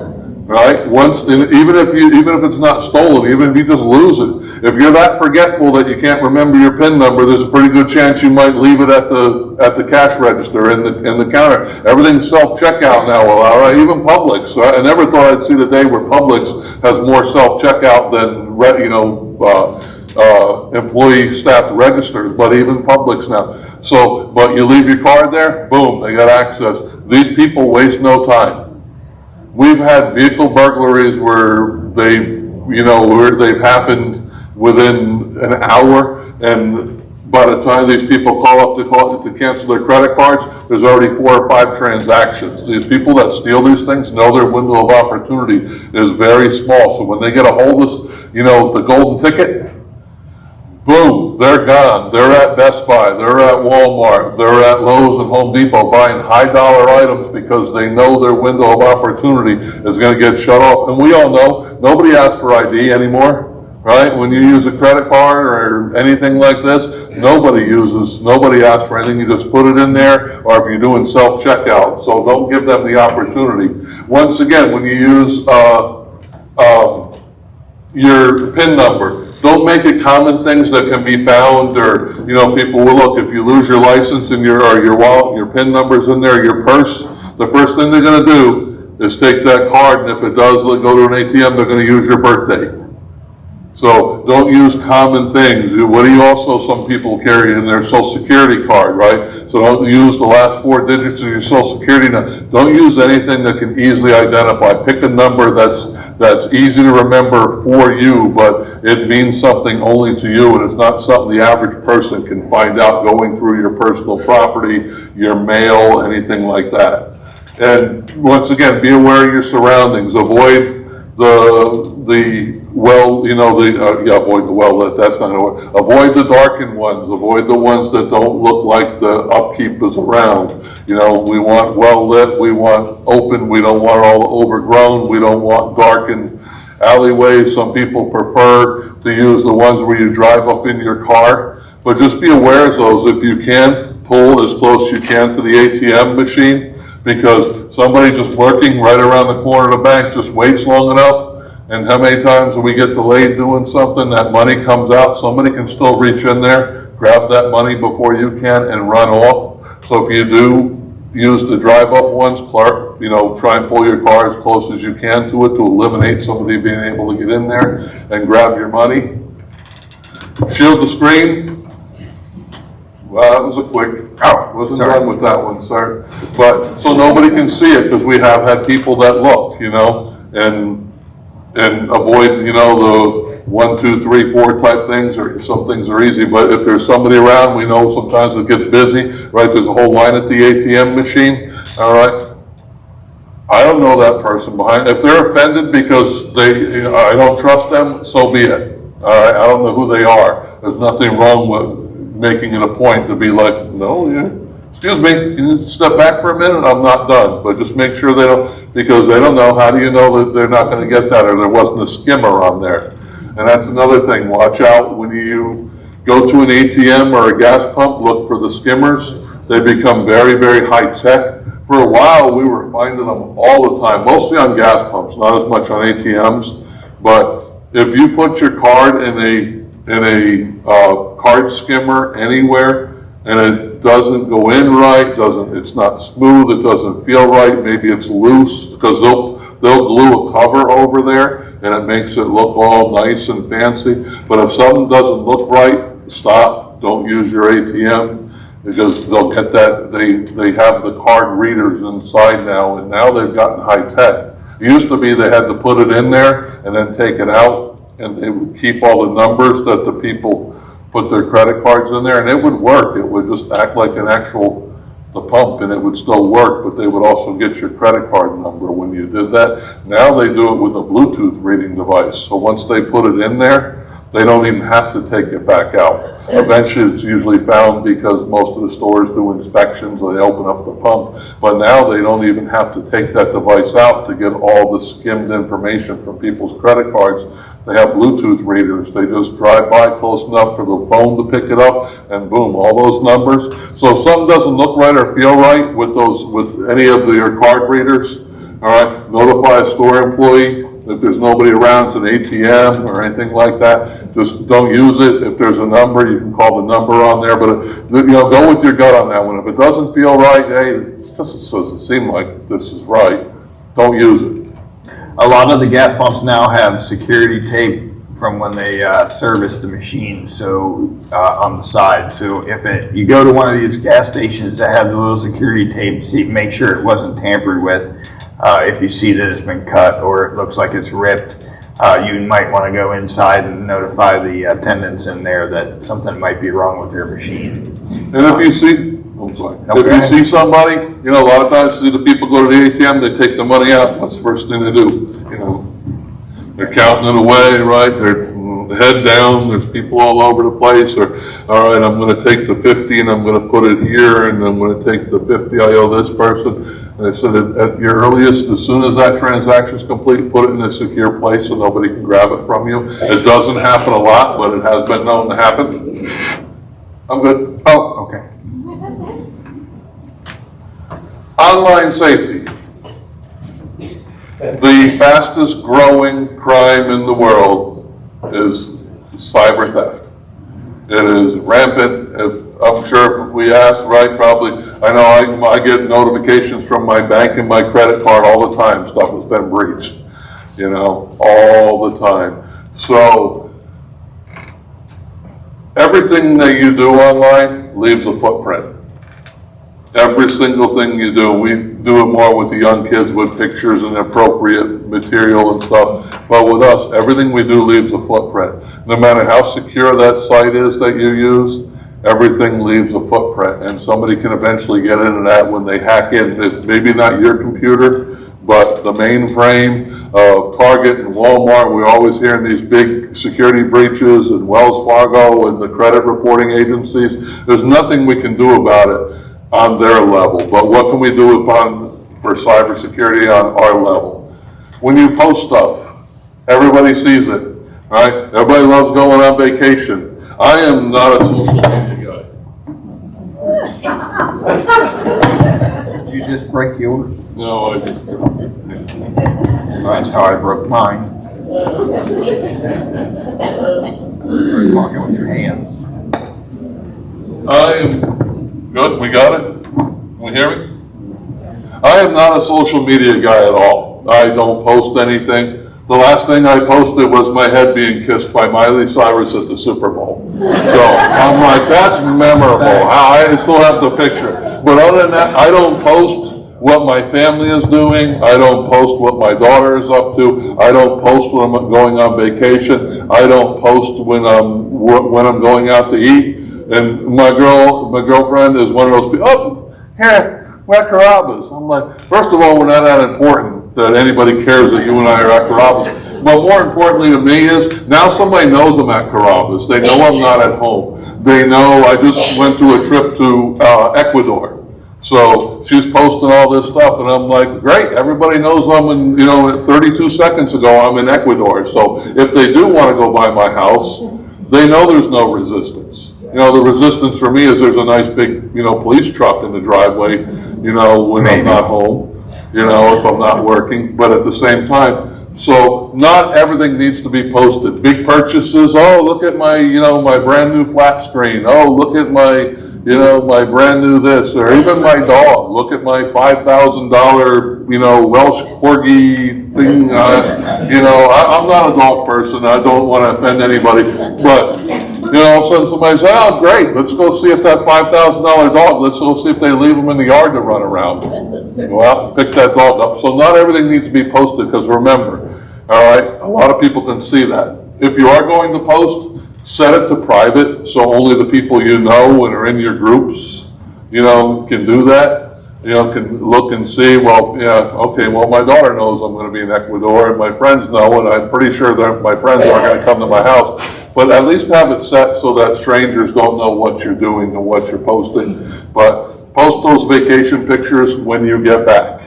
right? Even if it's not stolen, even if you just lose it, if you're that forgetful that you can't remember your PIN number, there's a pretty good chance you might leave it at the cash register in the counter. Everything's self-checkout now, all right? Even Publix. I never thought I'd see the day where Publix has more self-checkout than employee staffed registers, but even Publix now. So, but you leave your card there, boom, they got access. These people waste no time. We've had vehicle burglaries where they've happened within an hour, and by the time these people call up to cancel their credit cards, there's already 4 or 5 transactions. These people that steal these things know their window of opportunity is very small. So when they get a hold of the golden ticket, boom, they're gone. They're at Best Buy, they're at Walmart, they're at Lowe's and Home Depot buying high dollar items because they know their window of opportunity is going to get shut off. And we all know nobody asks for ID anymore. Right? When you use a credit card or anything like this, nobody asks for anything. You just put it in there, or if you're doing self-checkout. So don't give them the opportunity. Once again, when you use your PIN number, don't make it common things that can be found, or people will look. If you lose your license and your wallet, and your PIN number's in there, your purse, the first thing they're going to do is take that card, and if it does go to an ATM, they're going to use your birthday. So don't use common things. Some people carry in their social security card, right? So don't use the last 4 digits of your social security number. Don't use anything that can easily identify. Pick a number that's easy to remember for you, but it means something only to you, and it's not something the average person can find out going through your personal property, your mail, anything like that. And once again, be aware of your surroundings. Avoid avoid the darkened ones, avoid the ones that don't look like the upkeep is around. We want well lit, we want open, we don't want all overgrown, we don't want darkened alleyways. Some people prefer to use the ones where you drive up in your car, but just be aware of those. If you can, pull as close as you can to the ATM machine, because somebody just lurking right around the corner of the bank just waits long enough. And how many times do we get delayed doing something, that money comes out, somebody can still reach in there, grab that money before you can, and run off. So if you do use the drive up ones, Clark, try and pull your car as close as you can to it to eliminate somebody being able to get in there and grab your money. Shield the screen. Well, that was a quick, wasn't done with that one, sir. But, so nobody can see it, because we have had people that look, and avoid, the 1, 2, 3, 4 type things, or some things are easy, but if there's somebody around, we know sometimes it gets busy, right? There's a whole line at the ATM machine, all right? I don't know that person behind. If they're offended because I don't trust them, so be it. All right, I don't know who they are. There's nothing wrong with making it a point to be like, no, excuse me, can you step back for a minute? I'm not done. But just make sure they don't, because they don't know. How do you know that they're not going to get that, or there wasn't a skimmer on there? And that's another thing. Watch out when you go to an ATM or a gas pump, look for the skimmers. They become very, very high tech. For a while, we were finding them all the time, mostly on gas pumps, not as much on ATMs. But if you put your card in a card skimmer anywhere, and it doesn't go in right, it's not smooth, it doesn't feel right, maybe it's loose, because they'll glue a cover over there, and it makes it look all nice and fancy. But if something doesn't look right, stop, don't use your ATM, because they'll get that, they have the card readers inside now, and now they've gotten high tech. It used to be they had to put it in there and then take it out, and they would keep all the numbers that the people put their credit cards in there, and it would work. It would just act like the pump, and it would still work, but they would also get your credit card number when you did that. Now they do it with a Bluetooth reading device. So once they put it in there, they don't even have to take it back out. Eventually, it's usually found because most of the stores do inspections, they open up the pump. But now they don't even have to take that device out to get all the skimmed information from people's credit cards. They have Bluetooth readers. They just drive by close enough for the phone to pick it up, and boom, all those numbers. So if something doesn't look right or feel right with any of your card readers, all right, notify a store employee. If there's nobody around, it's an ATM or anything like that, just don't use it. If there's a number, you can call the number on there, but go with your gut on that one. If it doesn't feel right, hey, it just doesn't seem like this is right, don't use it. A lot of the gas pumps now have security tape from when they service the machine, so on the side. So if you go to one of these gas stations that have the little security tape, make sure it wasn't tampered with. If you see that it's been cut or it looks like it's ripped, you might want to go inside and notify the attendants in there that something might be wrong with their machine. And if you see, if you see somebody, a lot of times see the people go to the ATM, they take the money out. What's the first thing they do? They're counting it away, right? They're head down. There's people all over the place. Or, all right, I'm going to take the 50 and I'm going to put it here, and I'm going to take the 50 I owe this person. And I said, at your earliest, as soon as that transaction is complete, put it in a secure place so nobody can grab it from you. It doesn't happen a lot, but it has been known to happen. I'm good. Oh, okay. Online safety. The fastest growing crime in the world is cyber theft. It is rampant. I'm sure if we ask, right, probably, I know I get notifications from my bank and my credit card all the time, stuff has been breached, all the time. So everything that you do online leaves a footprint. Every single thing you do, we do it more with the young kids with pictures and appropriate material and stuff. But with us, everything we do leaves a footprint. No matter how secure that site is that you use, everything leaves a footprint. And somebody can eventually get into that when they hack in. It's maybe not your computer, but the mainframe of Target and Walmart. We're always hearing these big security breaches, and Wells Fargo and the credit reporting agencies. There's nothing we can do about it on their level, but what can we do for cybersecurity on our level? When you post stuff, everybody sees it, right? Everybody loves going on vacation. I am not a social media guy. Did you just break yours? No, I just. That's how I broke mine. Start talking with your hands. I am good. We got it? Can we hear me? I am not a social media guy at all. I don't post anything. The last thing I posted was my head being kissed by Miley Cyrus at the Super Bowl. So I'm like, that's memorable. I still have the picture. But other than that, I don't post what my family is doing. I don't post what my daughter is up to. I don't post when I'm going on vacation. I don't post when I'm going out to eat. And my girlfriend is one of those people, oh, here, we're at Carrabba's. I'm like, first of all, we're not that important that anybody cares that you and I are at Carrabba's. But more importantly to me is, now somebody knows I'm at Carrabba's. They know I'm not at home. They know I just went to a trip to Ecuador. So she's posting all this stuff, and I'm like, great, everybody knows I'm in, 32 seconds ago, I'm in Ecuador. So if they do want to go by my house, they know there's no resistance. The resistance for me is there's a nice big, police truck in the driveway, when Maybe. I'm not home, if I'm not working. But at the same time, so not everything needs to be posted. Big purchases, oh, look at my, my brand new flat screen. Oh, look at my, my brand new this. Or even my dog. Look at my $5,000, Welsh Corgi thing. I'm not a dog person. I don't want to offend anybody. But all of a sudden somebody says, oh, great, let's go see if that $5,000 dog, let's go see if they leave him in the yard to run around. Go out and pick that dog up. So not everything needs to be posted, because remember, all right, a lot of people can see that. If you are going to post, set it to private, so only the people you know and are in your groups, can do that. Can look and see, well, yeah, okay, well, my daughter knows I'm going to be in Ecuador, and my friends know, and I'm pretty sure that my friends aren't going to come to my house. But at least have it set so that strangers don't know what you're doing and what you're posting. But post those vacation pictures when you get back.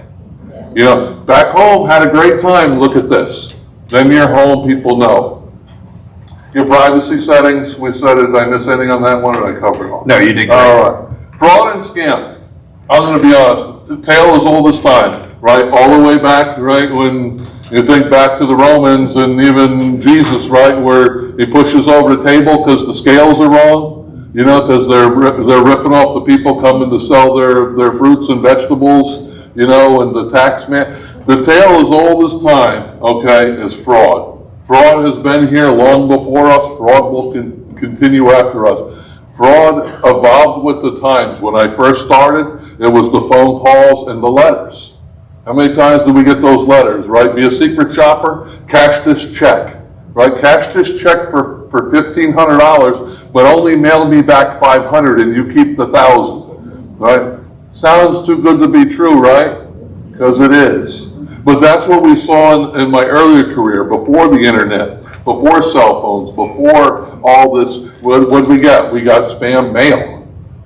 You know, back home, had a great time, look at this. Then you're home, people know. Your privacy settings, we said it, did I miss anything on that one, or did I cover it all? No, you did great. All right. Fraud and scam. I'm gonna be honest, the tale as old as time, right? All the way back, right, when you think back to the Romans and even Jesus, right, where he pushes over the table because the scales are wrong, you know, because they're ripping off the people coming to sell their fruits and vegetables, you know, and the tax man. The tale as old as time, okay, is fraud. Fraud has been here long before us. Fraud will continue after us. Fraud evolved with the times. When I first started, it was the phone calls and the letters. How many times do we get those letters, right? Be a secret shopper, cash this check, right? Cash this check for $1,500, but only mail me back $500 and you keep the $1,000, right? Sounds too good to be true, right? Because it is. But that's what we saw in my earlier career, before the internet, before cell phones, before all this. What did we get? We got spam mail.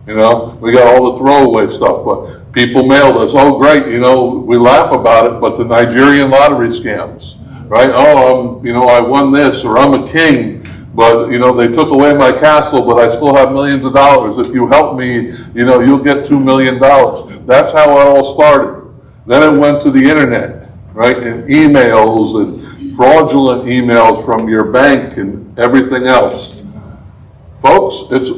You know, we got all the throwaway stuff, but people mailed us. Oh, great, you know, we laugh about it, but the Nigerian lottery scams, right? Oh, you know, I won this, or I'm a king, but, you know, they took away my castle, but I still have millions of dollars. If you help me, you know, you'll get $2 million. That's how it all started. Then it went to the internet, right? And emails and fraudulent emails from your bank and everything else. Folks, it's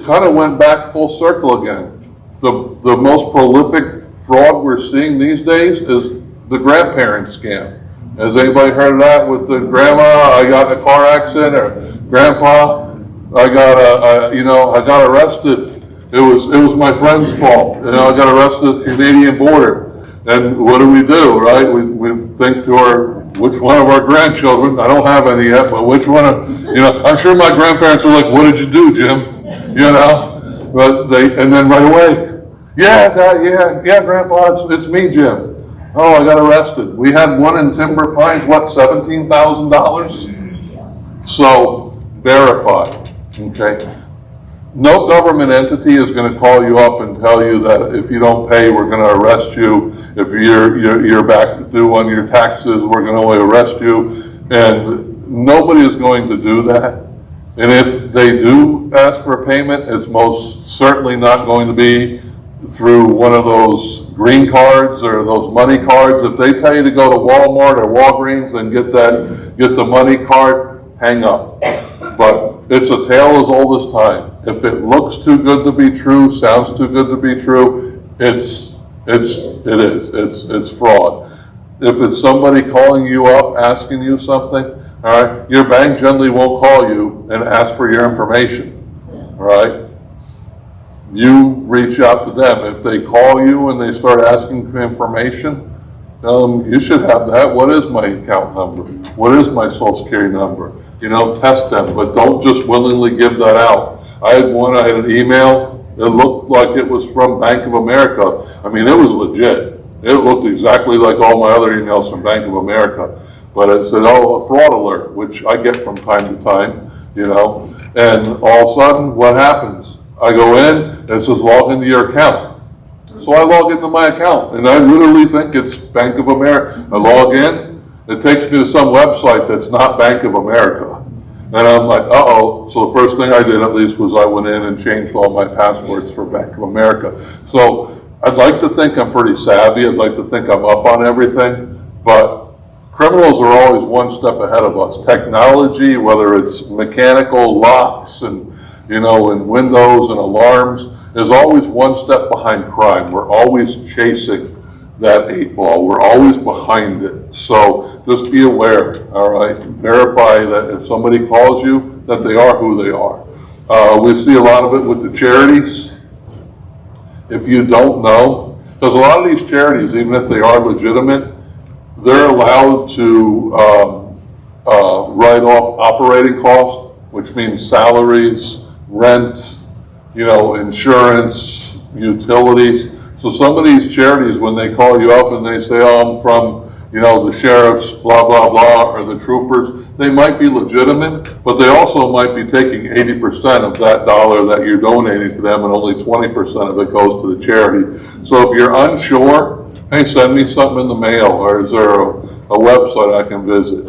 kind of went back full circle again. The most prolific fraud we're seeing these days is the grandparent scam. Has anybody heard of that with the grandma, I got in a car accident, or grandpa, I got arrested. It was my friend's fault. You know, I got arrested at the Canadian border. And what do, right? We think to which one of our grandchildren, I don't have any yet, but which one I'm sure my grandparents are like, what did you do, Jim? You know, but and then right away, yeah, Grandpa, it's me, Jim. Oh, I got arrested. We had one in Timber Pines, what, $17,000? So, verify, okay? No government entity is going to call you up and tell you that if you don't pay, we're going to arrest you. If you're back due on your taxes, we're going to arrest you. And nobody is going to do that. And if they do ask for payment, it's most certainly not going to be through one of those green cards or those money cards. If they tell you to go to Walmart or Walgreens and get the money card, hang up. But it's a tale as old as time. If it looks too good to be true, sounds too good to be true, it is. It's fraud. If it's somebody calling you up, asking you something, all right, your bank generally won't call you and ask for your information, all right? You reach out to them. If they call you and they start asking for information, you should have that. What is my account number? What is my social security number? You know, test them, but don't just willingly give that out. I had an email that looked like it was from Bank of America. I mean, it was legit. It looked exactly like all my other emails from Bank of America. But it said, oh, a fraud alert, which I get from time to time, you know. And all of a sudden, what happens? I go in, and it says log into your account. So I log into my account, and I literally think it's Bank of America. I log in, it takes me to some website that's not Bank of America. And I'm like, uh-oh. So the first thing I did, at least, was I went in and changed all my passwords for Bank of America. So I'd like to think I'm pretty savvy. I'd like to think I'm up on everything. But criminals are always one step ahead of us. Technology, whether it's mechanical locks and, you know, and windows and alarms, is always one step behind crime. We're always chasing that 8 ball. We're always behind it. So just be aware, all right? Verify that if somebody calls you, that they are who they are. We see a lot of it with the charities. If you don't know, because a lot of these charities, even if they are legitimate, they're allowed to write off operating costs, which means salaries, rent, you know, insurance, utilities. So some of these charities, when they call you up and they say, oh, I'm from, the sheriff's blah, blah, blah, or the troopers, they might be legitimate, but they also might be taking 80% of that dollar that you're donating to them and only 20% of it goes to the charity. So if you're unsure, hey, send me something in the mail, or is there a website I can visit,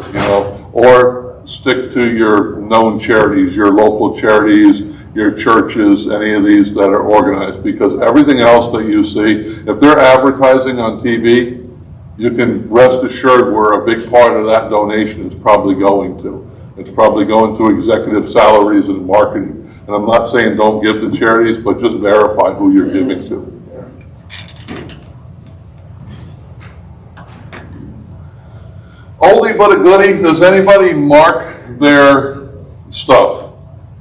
or stick to your known charities, your local charities, your churches, any of these that are organized, because everything else that you see, if they're advertising on TV, you can rest assured where a big part of that donation is probably going to. It's probably going to executive salaries and marketing. And I'm not saying don't give to charities, but just verify who you're giving to. Oldie but a goodie, does anybody mark their stuff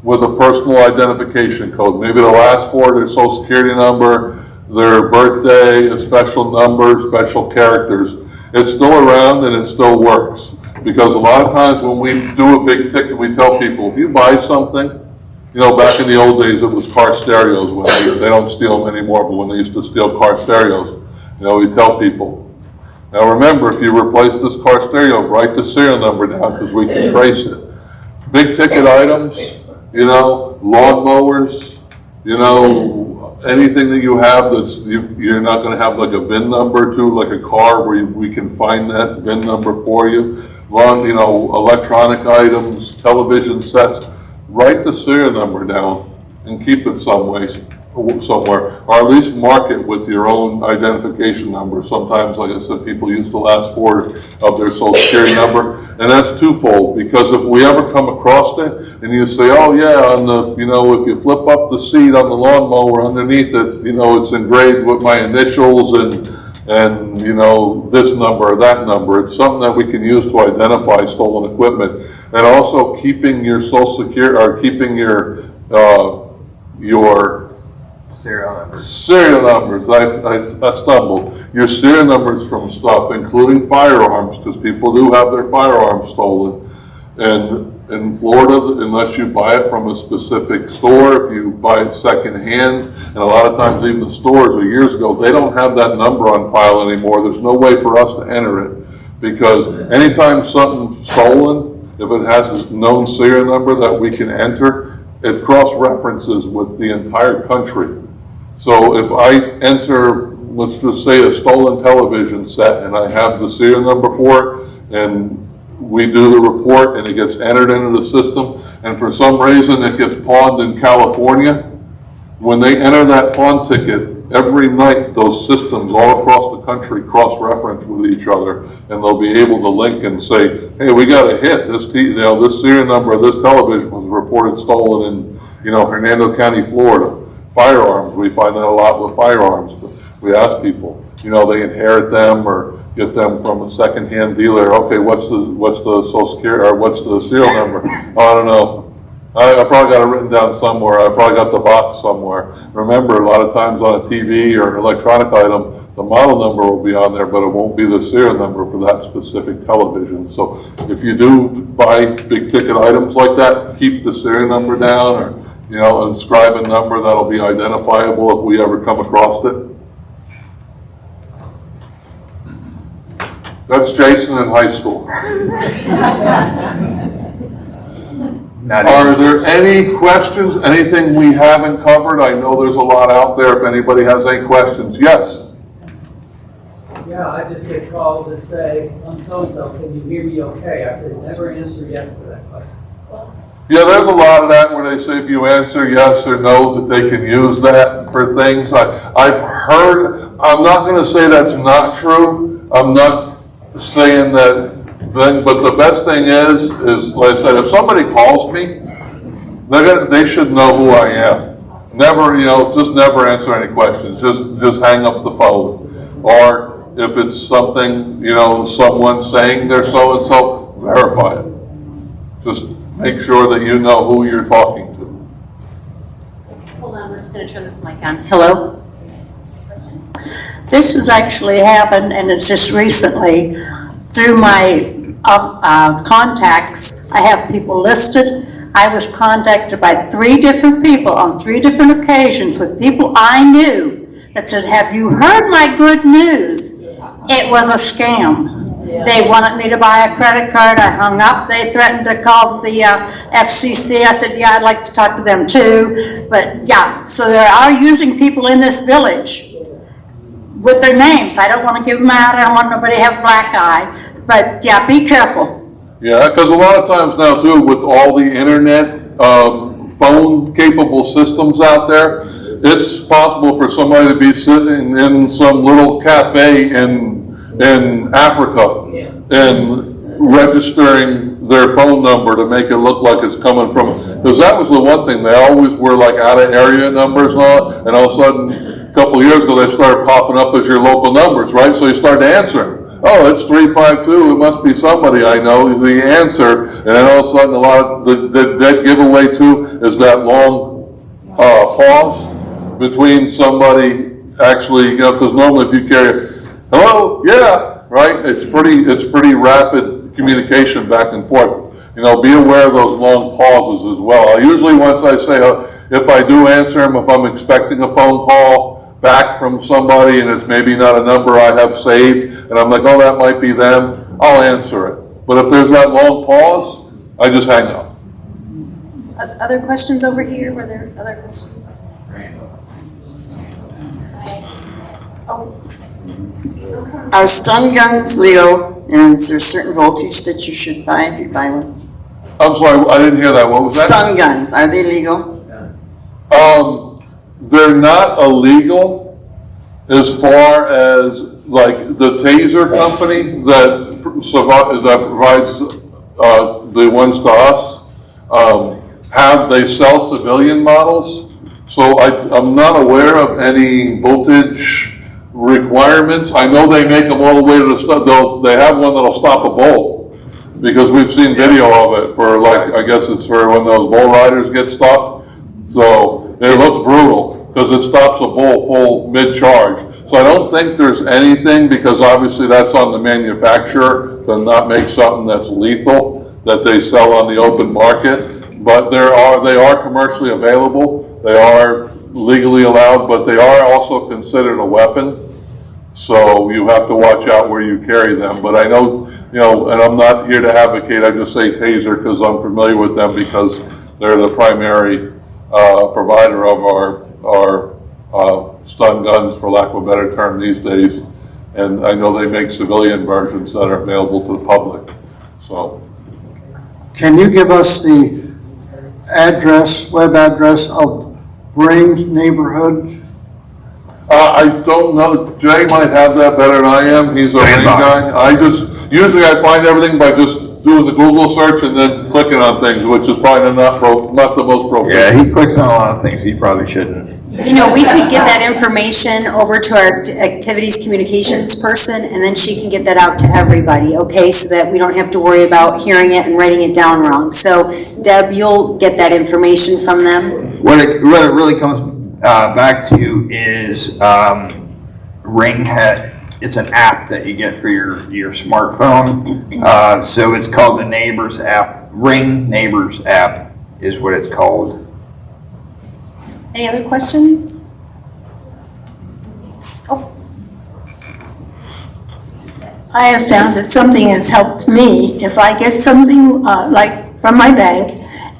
with a personal identification code? Maybe the last four of their social security number, their birthday, a special number, special characters. It's still around and it still works. Because a lot of times when we do a big ticket, we tell people, if you buy something, back in the old days it was car stereos, when they don't steal them anymore, but when they used to steal car stereos, we tell people, now remember, if you replace this car stereo, write the serial number down because we can trace it. Big ticket items, lawnmowers, anything that you have that's, you're not going to have like a VIN number to, like a car where we can find that VIN number for you. Electronic items, television sets, write the serial number down and keep it somewhere, or at least mark it with your own identification number. Sometimes, like I said, people use the last four of their social security number, and that's twofold, because if we ever come across it, and you say, oh yeah, on the, if you flip up the seat on the lawnmower, underneath it, it's engraved with my initials and this number or that number. It's something that we can use to identify stolen equipment, and also keeping your social security, or keeping your serial numbers. I stumbled. Your serial numbers from stuff, including firearms, because people do have their firearms stolen. And in Florida, unless you buy it from a specific store, if you buy it secondhand, and a lot of times even the stores, or years ago, they don't have that number on file anymore. There's no way for us to enter it, because anytime something's stolen, if it has a known serial number that we can enter, it cross-references with the entire country. So if I enter, let's just say, a stolen television set, and I have the serial number for it, and we do the report and it gets entered into the system, and for some reason it gets pawned in California, when they enter that pawn ticket, every night those systems all across the country cross-reference with each other, and they'll be able to link and say, hey, we got a hit. This serial number of this television was reported stolen in Hernando County, Florida. Firearms, we find that a lot with firearms. But we ask people, they inherit them or get them from a second-hand dealer. Okay, what's the social security, or what's the serial number? Oh, I don't know. I probably got it written down somewhere. I probably got the box somewhere. Remember, a lot of times on a TV or an electronic item, the model number will be on there, but it won't be the serial number for that specific television. So if you do buy big ticket items like that, keep the serial number down, or inscribe a number that'll be identifiable if we ever come across it. That's Jason in high school. Are there any questions? Anything we haven't covered? I know there's a lot out there. If anybody has any questions, yes. Yeah, I just get calls that say, I'm so-and-so, can you hear me okay? I said, never answer yes to that question. Yeah, there's a lot of that where they say if you answer yes or no that they can use that for things. I've heard, I'm not going to say that's not true. I'm not saying that thing, but the best thing is like I said, if somebody calls me, they should know who I am. Never, just never answer any questions. Just hang up the phone. Or if it's something, someone saying they're so-and-so, verify it. Just make sure that you know who you're talking to. Hold on, we're just going to turn this mic on. Hello? This has actually happened, and it's just recently. Through my contacts, I have people listed. I was contacted by 3 different people on 3 different occasions with people I knew that said, have you heard my good news? It was a scam. They wanted me to buy a credit card. I hung up. They threatened to call the FCC. I said, yeah, I'd like to talk to them too. But yeah, so they are using people in this village with their names. I don't want to give them out. I don't want nobody to have black eye. But yeah, be careful. Yeah, because a lot of times now too, with all the internet phone capable systems out there, it's possible for somebody to be sitting in some little cafe in Africa and registering their phone number to make it look like it's coming from, because that was the one thing, they always were like out of area numbers and all of a sudden, a couple of years ago, they started popping up as your local numbers, right? So you started answering. Oh, it's 352, it must be somebody I know, the answer, and then all of a sudden a lot of the dead giveaway too is that long pause between somebody actually, you know, because normally if you carry, hello, yeah, right, it's pretty rapid communication back and forth. You know, be aware of those long pauses as well. Usually once I say, if I do answer them, if I'm expecting a phone call back from somebody and it's maybe not a number I have saved, and I'm like, oh, that might be them, I'll answer it. But if there's that long pause, I just hang up. Other questions over here? Were there other questions? Are stun guns legal, and is there a certain voltage that you should buy if you buy one? I'm sorry, I didn't hear that. What was that? Stun guns, are they legal? They're not illegal as far as like the taser company that provides the ones to us. They sell civilian models, so I'm not aware of any voltage requirements. I know they make them all the way to the stop. They have one that'll stop a bull, because we've seen video of it for, like, I guess it's for when those bull riders get stopped. So it looks brutal because it stops a bull full mid-charge. So I don't think there's anything, because obviously that's on the manufacturer to not make something that's lethal that they sell on the open market. But they are commercially available. They are legally allowed, but they are also considered a weapon. So you have to watch out where you carry them. But I know, you know, and I'm not here to advocate, I just say taser because I'm familiar with them, because they're the primary provider of our stun guns, for lack of a better term, these days. And I know they make civilian versions that are available to the public. So, can you give us the web address of Ring neighborhood? I don't know. Jay might have that better than I am. He's a Ring guy. Usually I find everything by just doing the Google search and then clicking on things, which is probably not the most appropriate. Yeah, he clicks on a lot of things he probably shouldn't. You know, we could get that information over to our activities communications person, and then she can get that out to everybody, okay? So that we don't have to worry about hearing it and writing it down wrong. So Deb, you'll get that information from them? What it really comes back to is Ring it's an app that you get for your smartphone. So it's called the Neighbors app. Ring Neighbors app is what it's called. Any other questions? Oh. I have found that something has helped me. If I get something like from my bank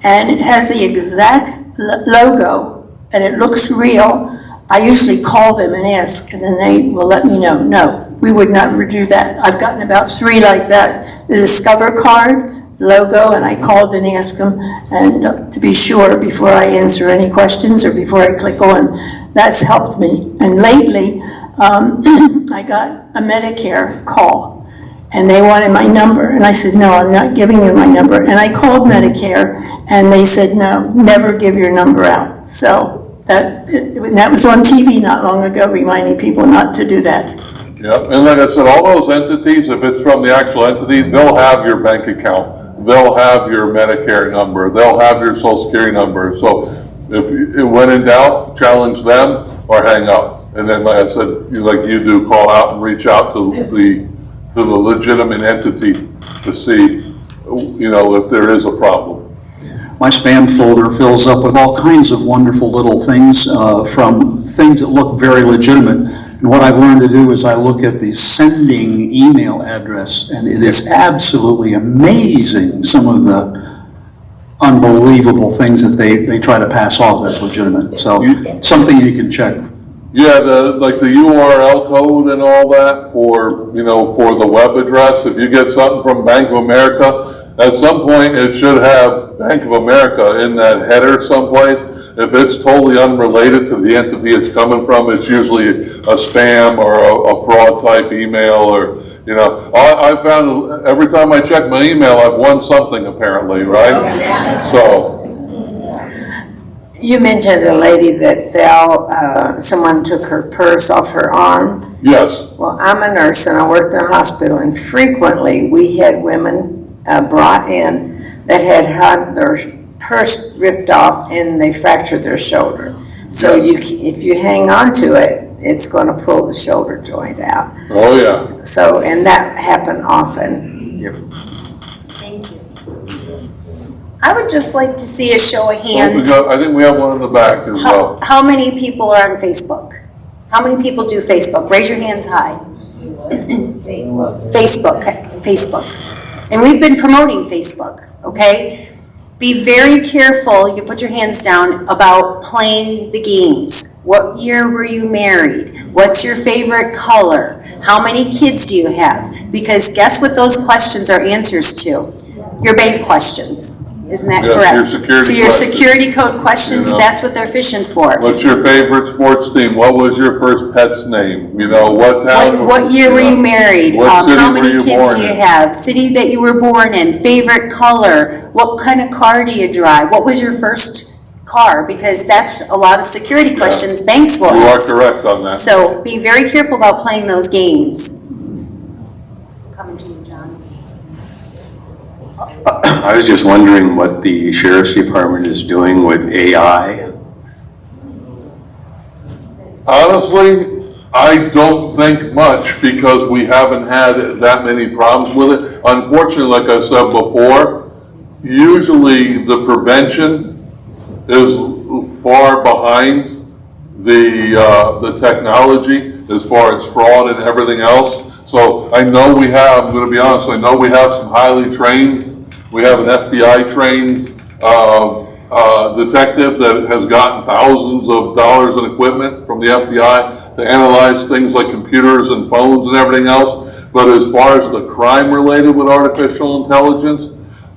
and it has the exact logo and it looks real, I usually call them and ask, and then they will let me know. No, we would not do that. I've gotten about 3 like that. The Discover card, logo, and I called and asked them, and to be sure before I answer any questions or before I click on. That's helped me. And lately, I got a Medicare call, and they wanted my number, and I said, no, I'm not giving you my number. And I called Medicare, and they said, no, never give your number out. So that was on TV not long ago, reminding people not to do that. Yeah, and like I said, all those entities, if it's from the actual entity, they'll have your bank account, they'll have your Medicare number, they'll have your Social Security number. So when in doubt, challenge them or hang up. And then, like I said, like you do, call out and reach out to the legitimate entity to see, you know, if there is a problem. My spam folder fills up with all kinds of wonderful little things, from things that look very legitimate And what I've learned to do is I look at the sending email address, and it is absolutely amazing, some of the unbelievable things that they try to pass off as legitimate. So something you can check. Yeah, like the URL code and all that for, for the web address. If you get something from Bank of America, at some point it should have Bank of America in that header someplace. If it's totally unrelated to the entity it's coming from, it's usually a spam or a fraud type email, or, I found every time I check my email, I've won something apparently, right? So. You mentioned a lady that fell, someone took her purse off her arm. Yes. Well, I'm a nurse and I worked in a hospital, and frequently we had women brought in that had their purse ripped off and they fractured their shoulder. So if you hang on to it, it's going to pull the shoulder joint out. Oh yeah. So, and that happened often. Yep. Thank you. I would just like to see a show of hands. I think we have one in the back as well. How many people are on Facebook? How many people do Facebook? Raise your hands high. Facebook. And we've been promoting Facebook, okay? Be very careful, you put your hands down, about playing the games. What year were you married? What's your favorite color? How many kids do you have? Because guess what those questions are answers to? Your bank questions. Isn't that correct? So your security code questions, that's what they're fishing for. What's your favorite sports team? What was your first pet's name? What town? What year were you married? How many kids do you have? City that you were born in? Favorite color? What kind of car do you drive? What was your first car? Because that's a lot of security questions banks will ask. You are correct on that. So be very careful about playing those games. Coming to you, John. I was just wondering what the Sheriff's Department is doing with AI. Honestly, I don't think much, because we haven't had that many problems with it. Unfortunately, like I said before, usually the prevention is far behind the technology as far as fraud and everything else. So I know we have, I'm going to be honest, I know we have some highly trained, we have an FBI trained detective that has gotten thousands of dollars in equipment from the FBI to analyze things like computers and phones and everything else. But as far as the crime related with artificial intelligence,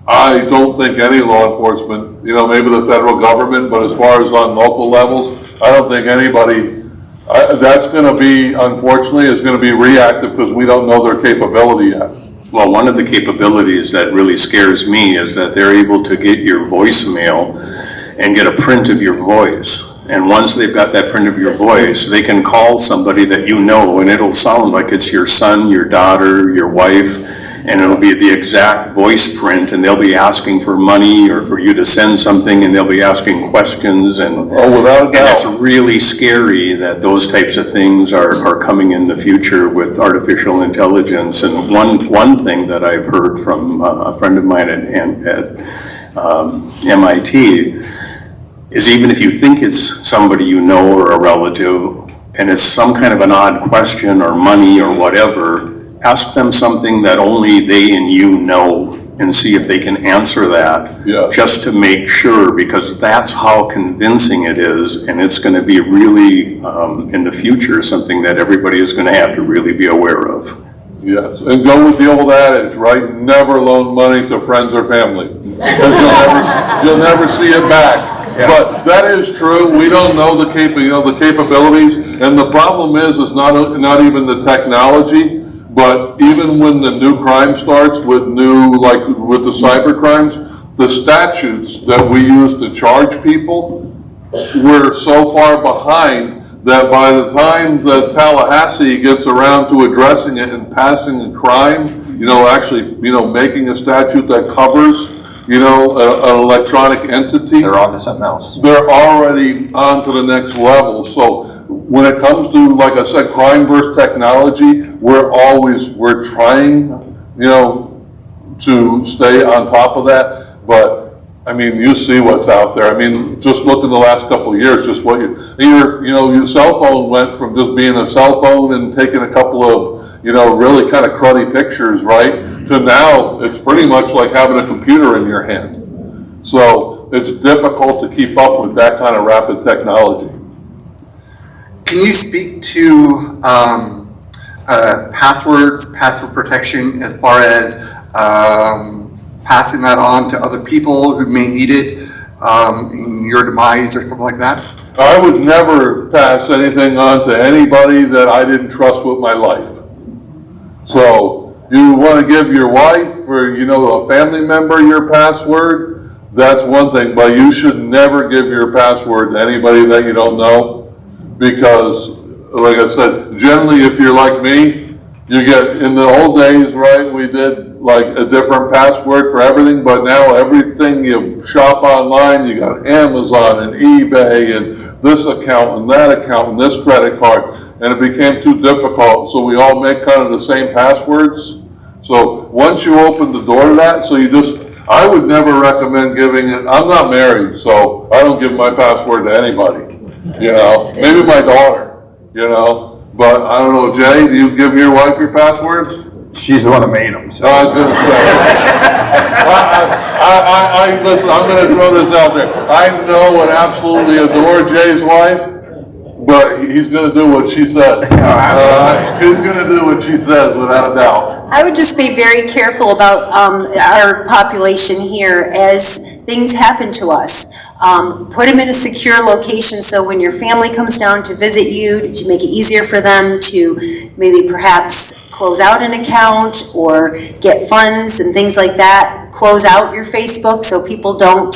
I don't think any law enforcement, maybe the federal government, but as far as on local levels, I don't think anybody, that's going to be, unfortunately, is going to be reactive, because we don't know their capability yet. Well, one of the capabilities that really scares me is that they're able to get your voicemail and get a print of your voice. And once they've got that print of your voice, they can call somebody that you know, and it'll sound like it's your son, your daughter, your wife, and it'll be the exact voice print, and they'll be asking for money or for you to send something, and they'll be asking questions, and, without a doubt. And it's really scary that those types of things are coming in the future with artificial intelligence. And one thing that I've heard from a friend of mine at MIT is, even if you think it's somebody you know or a relative, and it's some kind of an odd question or money or whatever, ask them something that only they and you know, and see if they can answer that, just to make sure, because that's how convincing it is, and it's going to be really, in the future, something that everybody is going to have to really be aware of. Yes, and go with the old adage, right? Never loan money to friends or family, because you'll never see it back. Yeah. But that is true. We don't know the capabilities, and the problem is not even the technology. But even when the new crime starts with with the cyber crimes, the statutes that we use to charge people, we're so far behind that by the time that Tallahassee gets around to addressing it and passing a crime, making a statute that covers, an electronic entity. They're on to something else. They're already on to the next level. So when it comes to, like I said, crime versus technology, we're trying, to stay on top of that. But I mean, you see what's out there. I mean, just look in the last couple of years, just what your cell phone went from just being a cell phone and taking a couple of, really kind of cruddy pictures, right? To now, it's pretty much like having a computer in your hand. So it's difficult to keep up with that kind of rapid technology. Can you speak to passwords, password protection, as far as passing that on to other people who may need it in your demise or something like that? I would never pass anything on to anybody that I didn't trust with my life. So you want to give your wife or a family member your password, that's one thing, but you should never give your password to anybody that you don't know, because like I said, generally if you're like me, you get, in the old days, right, we did like a different password for everything, but now everything you shop online, you got Amazon and eBay and this account and that account and this credit card, and it became too difficult, so we all make kind of the same passwords. So once you open the door to that, I would never recommend giving it. I'm not married, so I don't give my password to anybody, maybe my daughter, but I don't know, Jay, do you give your wife your passwords? She's the one that made them, so. I was going to say. Listen, I'm going to throw this out there. I know and absolutely adore Jay's wife, but he's going to do what she says. He's going to do what she says, without a doubt. I would just be very careful about our population here as things happen to us. Put them in a secure location so when your family comes down to visit you, to make it easier for them to maybe perhaps close out an account or get funds and things like that. Close out your Facebook so people don't,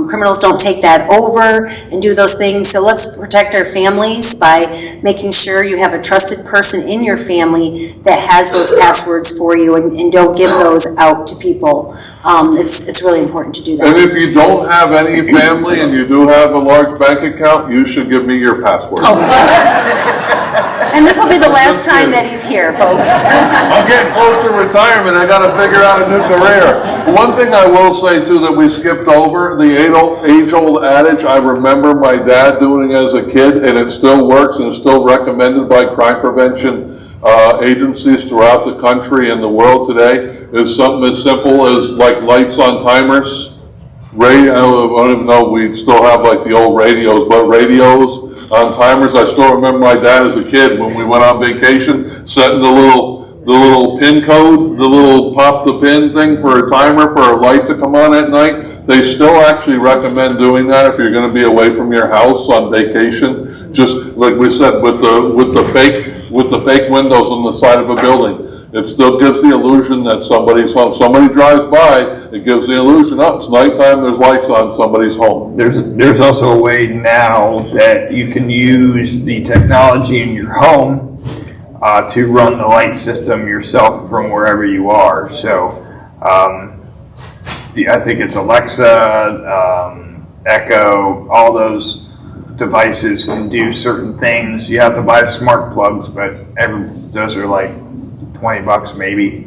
criminals don't take that over and do those things. So let's protect our families by making sure you have a trusted person in your family that has those passwords for you, and don't give those out to people. It's really important to do that. And if you don't have any family and you do have a large bank account, you should give me your password. And this will be the last time that he's here, folks. I'm getting close to retirement. I got to figure out a new career. One thing I will say too that we skipped over, the age-old adage, I remember my dad doing it as a kid, and it still works and is still recommended by crime prevention agencies throughout the country and the world today, is something as simple as like lights on timers. I don't even know, we still have like the old radios, but radios on timers. I still remember my dad as a kid when we went on vacation, setting the little pin code, the little pop the pin thing for a timer for a light to come on at night. They still actually recommend doing that if you're going to be away from your house on vacation. Just like we said, with the fake windows on the side of a building. It still gives the illusion that somebody's home. Somebody drives by, it gives the illusion, it's nighttime, there's lights on somebody's home. There's also a way now that you can use the technology in your home to run the light system yourself from wherever you are. So I think it's Alexa, Echo, all those devices can do certain things. You have to buy smart plugs, but those are like $20 maybe.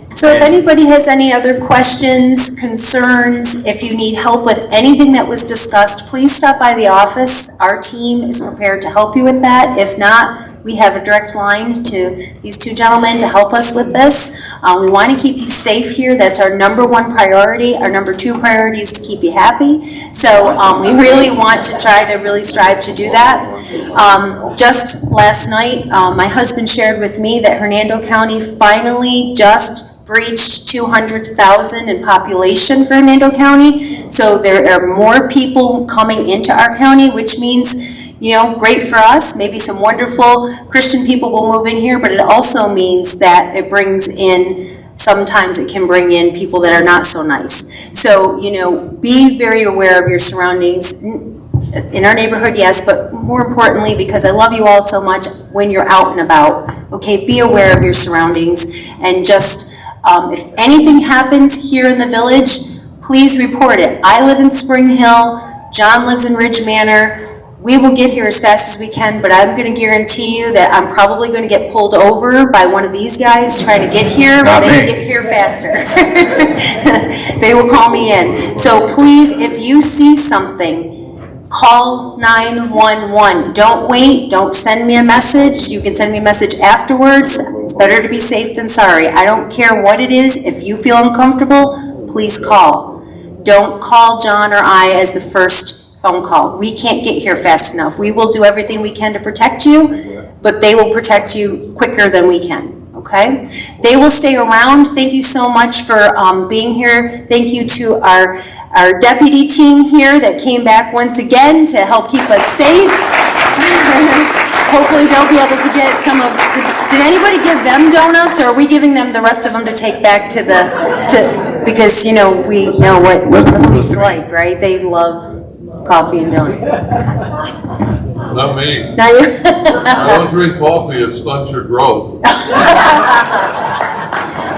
So if anybody has any other questions, concerns, if you need help with anything that was discussed, please stop by the office. Our team is prepared to help you with that. If not, we have a direct line to these two gentlemen to help us with this. We want to keep you safe here. That's our number one priority. Our number two priority is to keep you happy. So we really want to try to really strive to do that. Just last night, my husband shared with me that Hernando County finally just breached 200,000 in population for Hernando County. So there are more people coming into our county, which means, great for us. Maybe some wonderful Christian people will move in here, but it also means that it brings in, sometimes it can bring in people that are not so nice. So, be very aware of your surroundings. In our neighborhood, yes, but more importantly, because I love you all so much, when you're out and about, okay, be aware of your surroundings, and just, if anything happens here in the village, please report it. I live in Spring Hill, John lives in Ridge Manor. We will get here as fast as we can, but I'm gonna guarantee you that I'm probably gonna get pulled over by one of these guys trying to get here, but Not they me. can get here faster. They will call me in. So please, if you see something, call 911. Don't wait, don't send me a message. You can send me a message afterwards. It's better to be safe than sorry. I don't care what it is. If you feel uncomfortable, please call. Don't call John or I as the first phone call. We can't get here fast enough. We will do everything we can to protect you, but they will protect you quicker than we can, okay? They will stay around. Thank you so much for being here. Thank you to our deputy team here that came back once again to help keep us safe. Hopefully they'll be able to get some of, did anybody give them donuts, or are we giving them the rest of them to take back to because, you know, we know what the police like, right? They love coffee and donuts. Not me. Now you. I don't drink coffee, it stunts your growth.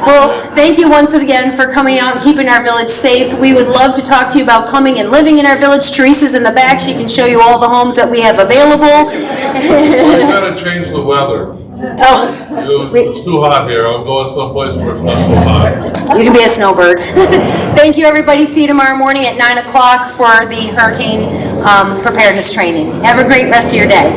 Well, thank you once again for coming out and keeping our village safe. We would love to talk to you about coming and living in our village. Teresa's in the back. She can show you all the homes that we have available. Well, you gotta change the weather. Oh, It's too hot here, I'm going someplace where it's not so hot. you can be a snowbird. Thank you, everybody. See you tomorrow morning at 9 o'clock for the hurricane preparedness training. Have a great rest of your day.